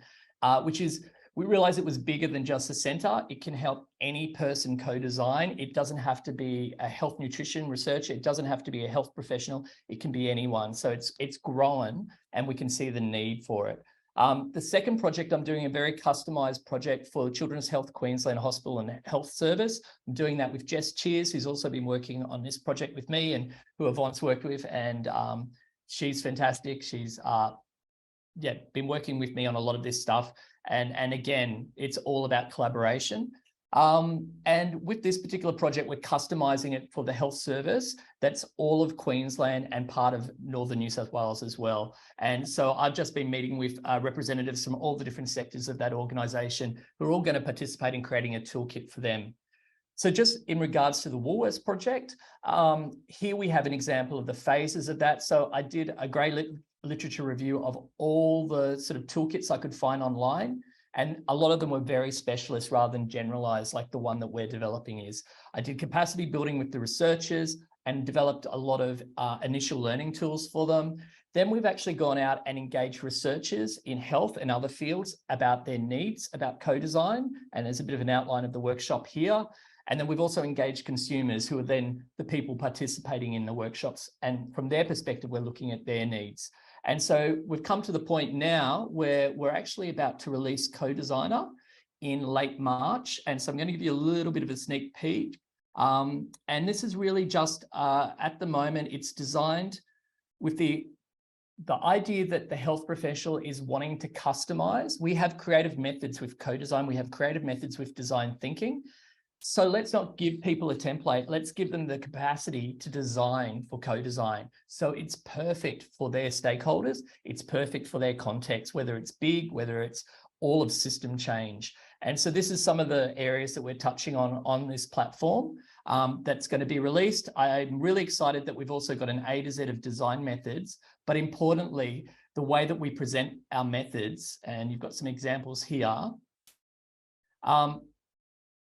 Speaker 3: which is, we realized it was bigger than just the centre. It can help any person co-design. It doesn't have to be a health nutrition researcher. It doesn't have to be a health professional. It can be anyone. So it's grown and we can see the need for it. The second project, I'm doing a very customised project for Children's Health Queensland Hospital and Health Service. I'm doing that with Jess Cheers, who's also been working on this project with me and who Evonne's worked with. And she's fantastic. She's been working with me on a lot of this stuff. And again, it's all about collaboration. And with this particular project, we're customising it for the health service. That's all of Queensland and part of Northern New South Wales as well. And so I've just been meeting with representatives from all the different sectors of that organisation who are all going to participate in creating a toolkit for them. So just in regards to the Woolworths project, here we have an example of the phases of that. So I did a great literature review of all the sort of toolkits I could find online. And a lot of them were very specialist rather than generalized, like the one that we're developing is. I did capacity building with the researchers and developed a lot of initial learning tools for them. Then we've actually gone out and engaged researchers in health and other fields about their needs, about co-design. And there's a bit of an outline of the workshop here. And then we've also engaged consumers who are then the people participating in the workshops. And from their perspective, we're looking at their needs. And so we've come to the point now where we're actually about to release Co-Designer in late March. And so I'm going to give you a little bit of a sneak peek. And this is really just, at the moment, it's designed with the idea that the health professional is wanting to customize. We have creative methods with co-design. We have creative methods with design thinking. So let's not give people a template. Let's give them the capacity to design for co-design. So it's perfect for their stakeholders. It's perfect for their context, whether it's big, whether it's all of system change. And so this is some of the areas that we're touching on this platform that's going to be released. I'm really excited that we've also got an A to Z of design methods, but importantly, the way that we present our methods, and you've got some examples here.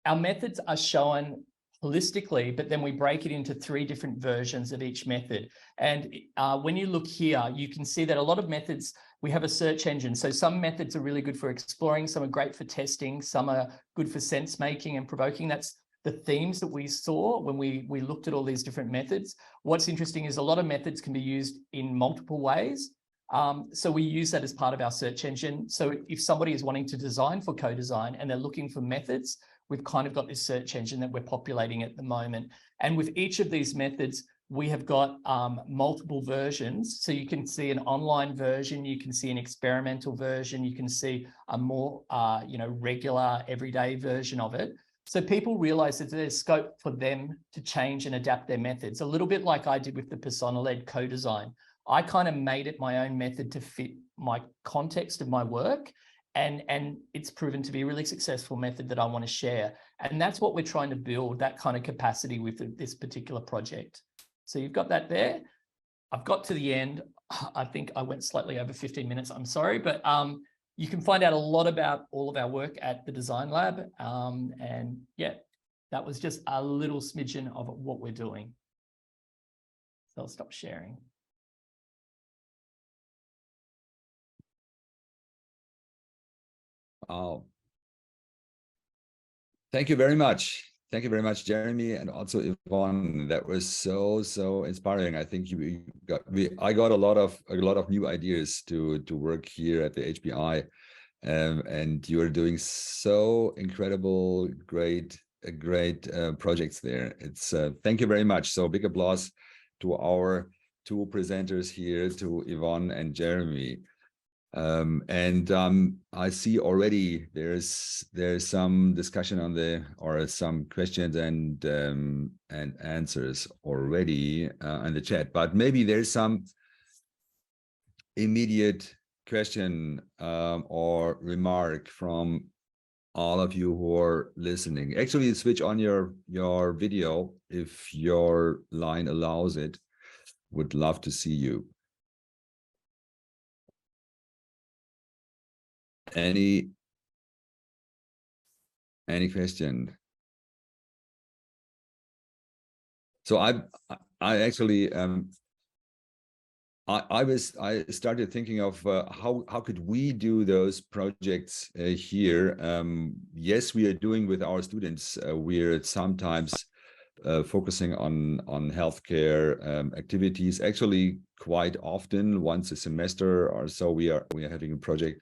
Speaker 3: Our methods are shown holistically, but then we break it into 3 different versions of each method. And when you look here, you can see that a lot of methods, we have a search engine. So some methods are really good for exploring, some are great for testing, some are good for sense making and provoking. That's the themes that we saw when we looked at all these different methods. What's interesting is a lot of methods can be used in multiple ways. So we use that as part of our search engine. So if somebody is wanting to design for co-design and they're looking for methods, we've kind of got this search engine that we're populating at the moment. And with each of these methods, we have got multiple versions. So you can see an online version, you can see an experimental version, you can see a more regular everyday version of it. So people realize that there's scope for them to change and adapt their methods, a little bit like I did with the persona-led co-design. I kind of made it my own method to fit my context of my work. And it's proven to be a really successful method that I want to share. And that's what we're trying to build, that kind of capacity with this particular project. So you've got that there. I've got to the end. I think I went slightly over 15 minutes. I'm sorry, but you can find out a lot about all of our work at the Design Lab. And yeah, that was just a little smidgen of what we're doing. So I'll stop sharing.
Speaker 1: Oh, thank you very much. Thank you very much, Jeremy, and also Evonne. That was so inspiring. I think I got a lot of new ideas to work here at the HPI, and you are doing so incredible, great projects there. It's thank you very much. So big applause to our 2 presenters here, to Evonne and Jeremy. I see already there's some discussion on or some questions and answers already in the chat, but maybe there's some immediate question or remark from all of you who are listening. Actually, switch on your video if your line allows it. Would love to see you. Any question? So I actually I started thinking of how could we do those projects here. Yes, we are doing with our students. We're sometimes focusing on healthcare activities. Actually, quite often, once a semester or so, we are having a project.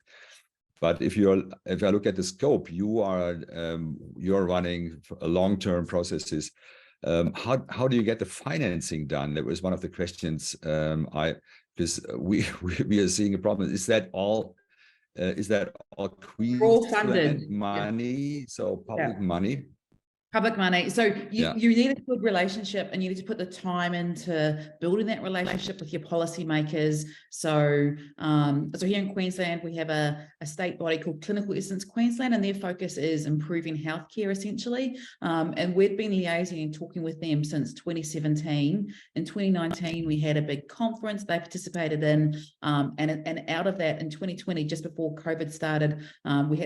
Speaker 1: But if I look at the scope, you are running long-term processes. How do you get the financing done? That was one of the questions. Because we are seeing a problem. Is that all Queensland money? So public money.
Speaker 2: Public money. So you need a good relationship, and you need to put the time into building that relationship with your policymakers. So, so here in Queensland, we have a state body called Clinical Excellence Queensland, and their focus is improving healthcare essentially. And we've been liaising and talking with them since 2017. In 2019, we had a big conference they participated in, and out of that, in 2020, just before COVID started, we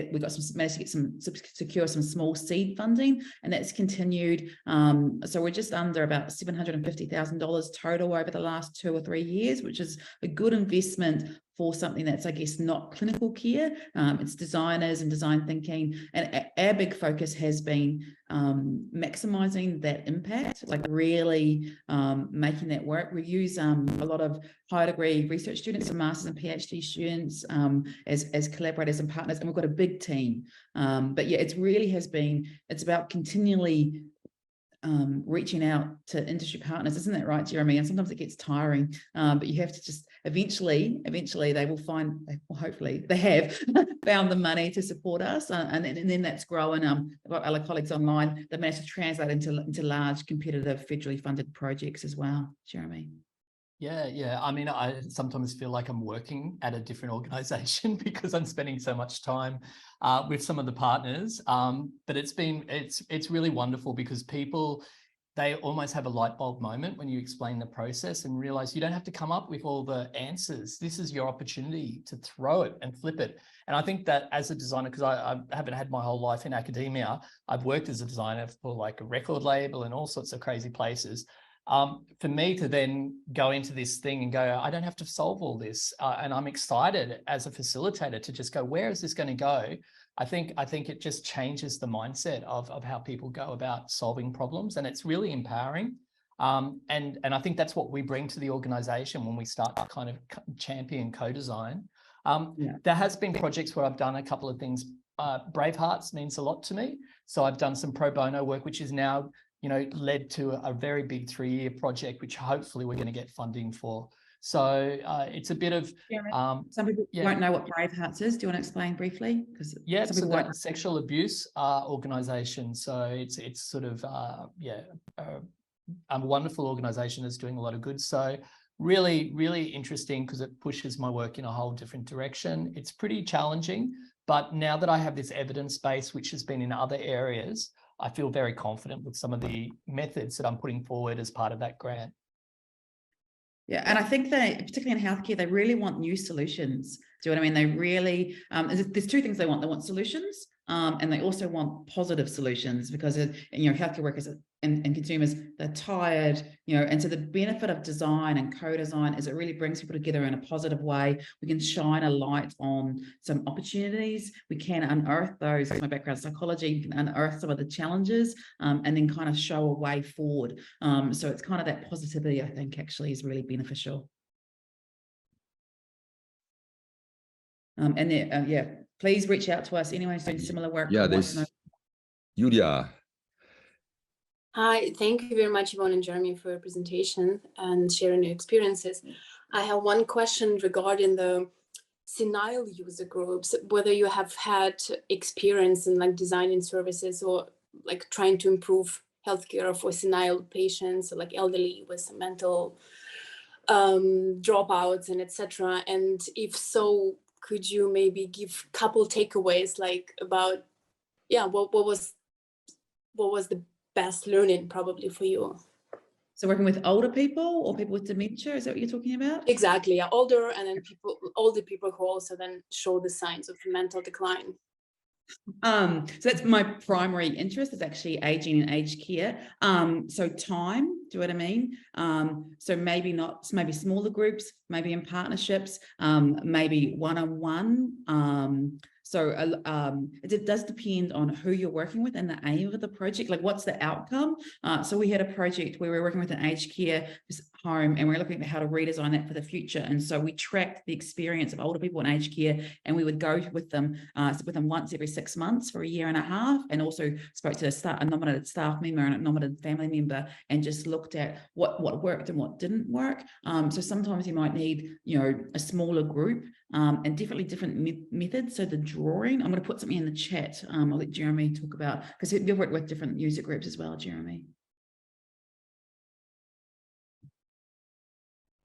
Speaker 2: managed to secure some small seed funding, and that's continued. So we're just under about $750,000 total over the last 2 or 3 years, which is a good investment for something that's, I guess, not clinical care. It's designers and design thinking. And our big focus has been maximizing that impact, like really making that work. We use a lot of high degree research students and masters and PhD students as collaborators and partners, and we've got a big team. But yeah, it's about continually reaching out to industry partners. Isn't that right, Jeremy? And sometimes it gets tiring, but you have to just eventually they will find, well, hopefully they have found the money to support us, and then that's grown. I've got other colleagues online that managed to translate into large competitive federally funded projects as well. Jeremy.
Speaker 3: Yeah. I mean, I sometimes feel like I'm working at a different organization because I'm spending so much time with some of the partners. But it's really wonderful because people, they almost have a light bulb moment when you explain the process and realize you don't have to come up with all the answers. This is your opportunity to throw it and flip it. And I think that as a designer, because I haven't had my whole life in academia, I've worked as a designer for like a record label and all sorts of crazy places. For me to then go into this thing and go, I don't have to solve all this. And I'm excited as a facilitator to just go, where is this going to go? I think it just changes the mindset of how people go about solving problems. And it's really empowering. And I think that's what we bring to the organization when we start to kind of champion co-design. There has been projects where I've done a couple of things. Brave Hearts means a lot to me. So I've done some pro bono work, which is now led to a very big 3-year project, which hopefully we're going to get funding for. So it's a bit of...
Speaker 2: some people won't know what Brave Hearts is. Do you want to explain briefly?
Speaker 3: Yeah, it's a sexual abuse organisation. So it's sort of, a wonderful organisation that's doing a lot of good. So really, really interesting because it pushes my work in a whole different direction. It's pretty challenging, but now that I have this evidence base, which has been in other areas, I feel very confident with some of the methods that I'm putting forward as part of that grant.
Speaker 2: Yeah, and I think that particularly in healthcare, they really want new solutions. Do you know what I mean? They really, there's 2 things they want. They want solutions, and they also want positive solutions because, healthcare workers and consumers, they're tired, and so the benefit of design and co-design is it really brings people together in a positive way. We can shine a light on some opportunities. We can unearth those. My background psychology, you can unearth some of the challenges and then kind of show a way forward. So it's kind of that positivity, I think, actually is really beneficial. Please reach out to us. Anyone who's doing similar work.
Speaker 1: Yeah, Julia.
Speaker 4: Hi, thank you very much, Evonne and Jeremy, for your presentation and sharing your experiences. I have one question regarding the senile user groups, whether you have had experience in like designing services or like trying to improve healthcare for senile patients, or like elderly with mental dropouts and etc. And if so, could you maybe give a couple takeaways like about, what was the best learning probably for you?
Speaker 2: So working with older people or people with dementia, is that what you're talking about?
Speaker 4: Exactly, yeah, older, and then older people who also then show the signs of mental decline.
Speaker 2: So that's my primary interest, is actually aging and aged care. So time, do you know what I mean? So maybe smaller groups, maybe in partnerships, maybe one-on-one. So it does depend on who you're working with and the aim of the project, like what's the outcome. So we had a project where we were working with an aged care home, and we're looking at how to redesign that for the future. And so we tracked the experience of older people in aged care, and we would go with them once every 6 months for a year and a half, and also spoke to a nominated staff member and a nominated family member, and just looked at what worked and what didn't work. So sometimes you might need, a smaller group, and definitely different methods. So the drawing, I'm going to put something in the chat. I'll let Jeremy talk about, because you've worked with different user groups as well, Jeremy.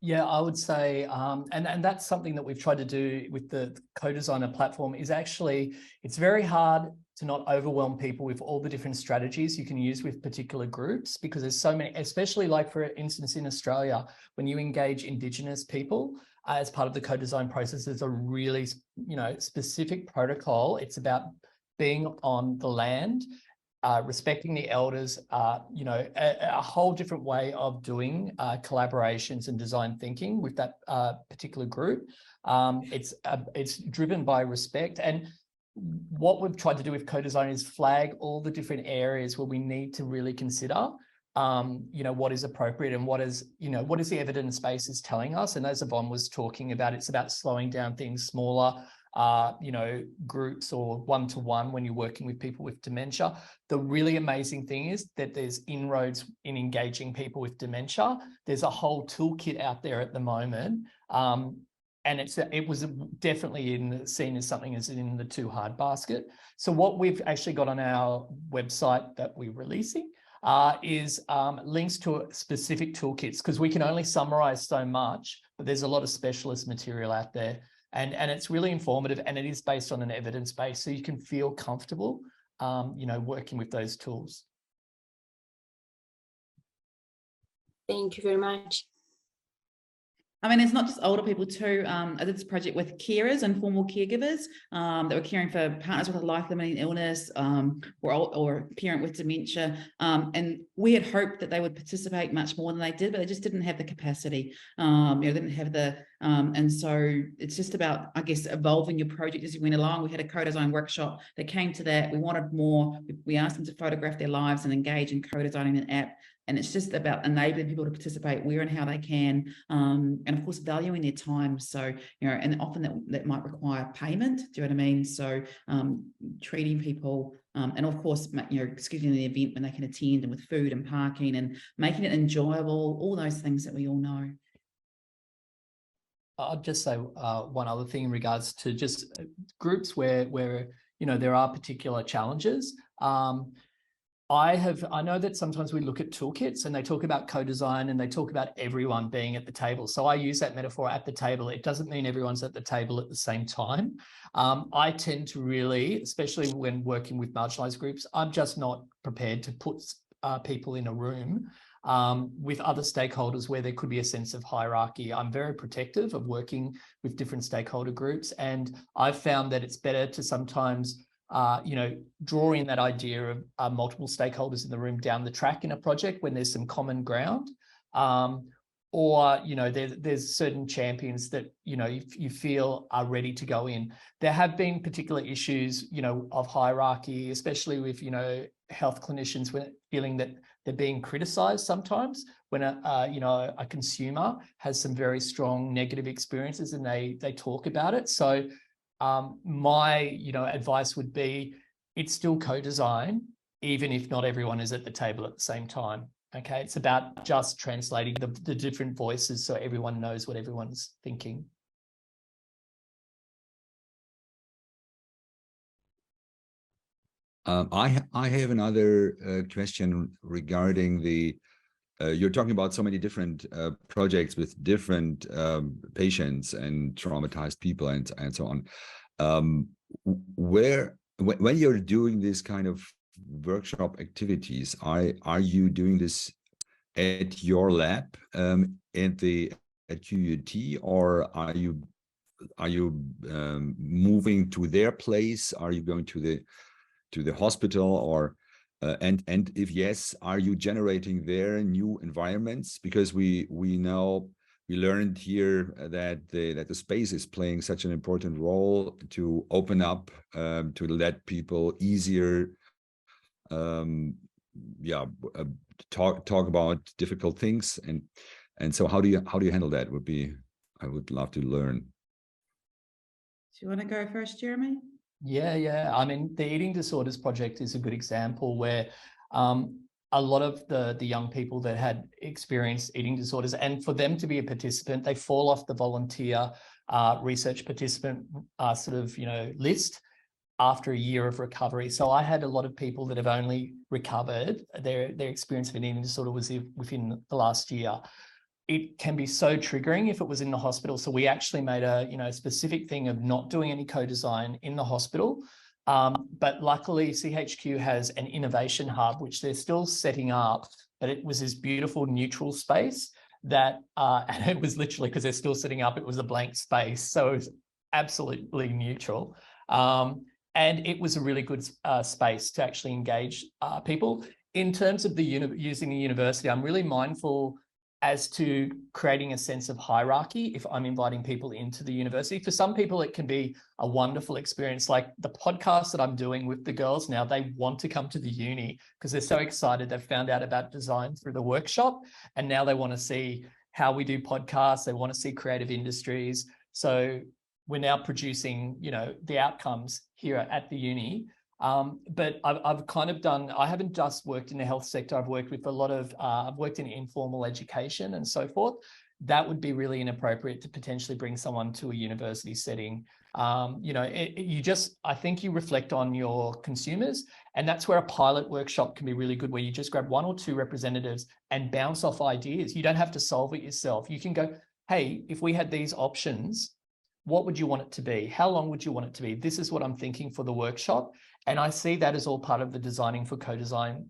Speaker 3: Yeah, I would say, and that's something that we've tried to do with the co-designer platform, is actually, it's very hard to not overwhelm people with all the different strategies you can use with particular groups, because there's so many, especially like, for instance, in Australia, when you engage Indigenous people as part of the co-design process, there's a really, specific protocol. It's about being on the land, respecting the elders, a whole different way of doing collaborations and design thinking with that particular group. It's driven by respect. And what we've tried to do with co-design is flag all the different areas where we need to really consider, what is appropriate and what is the evidence base is telling us. And as Evonne was talking about, it's about slowing down things, smaller, groups or one-to-one when you're working with people with dementia. The really amazing thing is that there's inroads in engaging people with dementia. There's a whole toolkit out there at the moment. And it was definitely seen as something as in the too hard basket. So what we've actually got on our website that we're releasing is links to specific toolkits, because we can only summarize so much, but there's a lot of specialist material out there. And it's really informative, and it is based on an evidence base, so you can feel comfortable, working with those tools.
Speaker 4: Thank you very much.
Speaker 2: I mean, it's not just older people too. I did this project with carers and formal caregivers that were caring for partners with a life-limiting illness, or a parent with dementia. And we had hoped that they would participate much more than they did, but they just didn't have the capacity. Didn't have the, and so it's just about, I guess, evolving your project as you went along. We had a co-design workshop that came to that. We wanted more. We asked them to photograph their lives and engage in co-designing an app. And it's just about enabling people to participate where and how they can, and of course, valuing their time. So, and often that might require payment. Do you know what I mean? So treating people, and of course, scheduling the event when they can attend, and with food and parking, and making it enjoyable, all those things that we all know.
Speaker 3: I'll just say one other thing in regards to just groups where there are particular challenges. I know that sometimes we look at toolkits and they talk about co-design and they talk about everyone being at the table. So I use that metaphor, at the table. It doesn't mean everyone's at the table at the same time. I tend to really, especially when working with marginalized groups, I'm just not prepared to put people in a room with other stakeholders where there could be a sense of hierarchy. I'm very protective of working with different stakeholder groups. And I've found that it's better to sometimes draw in that idea of multiple stakeholders in the room down the track in a project when there's some common ground, or there's certain champions that you feel are ready to go in. There have been particular issues of hierarchy, especially with health clinicians feeling that they're being criticized sometimes when a consumer has some very strong negative experiences and they talk about it. So my advice would be, it's still co-design, even if not everyone is at the table at the same time. Okay, it's about just translating the different voices so everyone knows what everyone's thinking.
Speaker 1: I have another question regarding the. You're talking about so many different projects with different patients and traumatized people and so on. When you're doing this kind of workshop activities, are you doing this at your lab at QUT, or are you moving to their place? Are you going to the hospital, or and if yes, are you generating their new environments? Because we know, we learned here that the space is playing such an important role to open up, to let people easier talk about difficult things, and so how do you handle that? I would love to learn.
Speaker 2: Do you want to go first, Jeremy?
Speaker 3: Yeah. I mean, the Eating Disorders Project is a good example where a lot of the young people that had experienced eating disorders, and for them to be a participant, they fall off the volunteer research participant list after a year of recovery. So I had a lot of people that have only recovered. Their experience of an eating disorder was within the last year. It can be so triggering if it was in the hospital. So we actually made a specific thing of not doing any co-design in the hospital. But luckily CHQ has an innovation hub, which they're still setting up, but it was this beautiful neutral space that, and it was literally, because they're still setting up, it was a blank space. So it was absolutely neutral. And it was a really good space to actually engage people. In terms of using the university, I'm really mindful as to creating a sense of hierarchy if I'm inviting people into the university. For some people, it can be a wonderful experience. Like the podcast that I'm doing with the girls now, they want to come to the uni because they're so excited. They've found out about design through the workshop, and now they want to see how we do podcasts. They want to see creative industries. So we're now producing, the outcomes here at the uni. But I've kind of I haven't just worked in the health sector. I've worked with a lot of, I've worked in informal education and so forth. That would be really inappropriate to potentially bring someone to a university setting. I think you reflect on your consumers, and that's where a pilot workshop can be really good, where you just grab 1 or 2 representatives and bounce off ideas. You don't have to solve it yourself. You can go, hey, if we had these options, what would you want it to be? How long would you want it to be? This is what I'm thinking for the workshop. And I see that as all part of the designing for co-design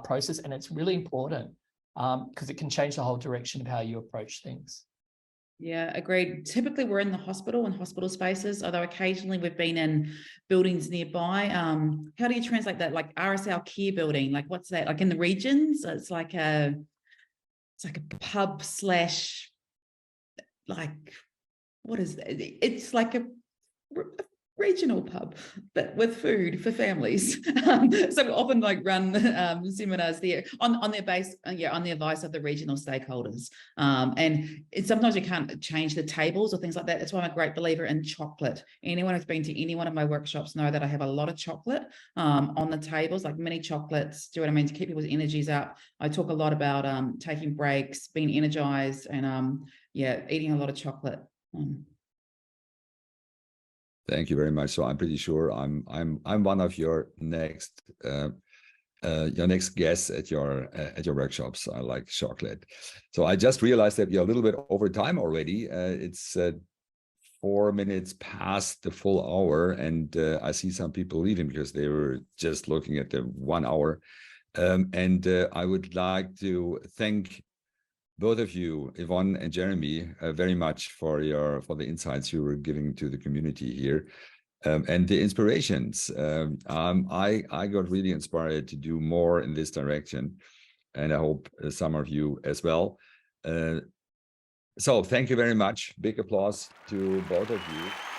Speaker 3: process. And it's really important because it can change the whole direction of how you approach things.
Speaker 2: Yeah, agreed. Typically we're in the hospital and hospital spaces, although occasionally we've been in buildings nearby. How do you translate that? Like RSL care building, like what's that? Like in the regions, it's like a pub slash, like, what is that? It's like a regional pub, but with food for families. So we often run seminars there on their base, on the advice of the regional stakeholders. And sometimes you can't change the tables or things like that. That's why I'm a great believer in chocolate. Anyone who's been to any one of my workshops know that I have a lot of chocolate on the tables, like mini chocolates. Do you know what I mean? To keep people's energies up. I talk a lot about taking breaks, being energized, and eating a lot of chocolate.
Speaker 1: Thank you very much. So I'm pretty sure I'm one of your next guests at your workshops. I like chocolate. So I just realized that we are a little bit over time already. It's 4 minutes past the full hour, and I see some people leaving because they were just looking at the 1 hour. And I would like to thank both of you, Evonne and Jeremy, very much for the insights you were giving to the community here, and the inspirations. I got really inspired to do more in this direction, and I hope some of you as well. So thank you very much. Big applause to both of you.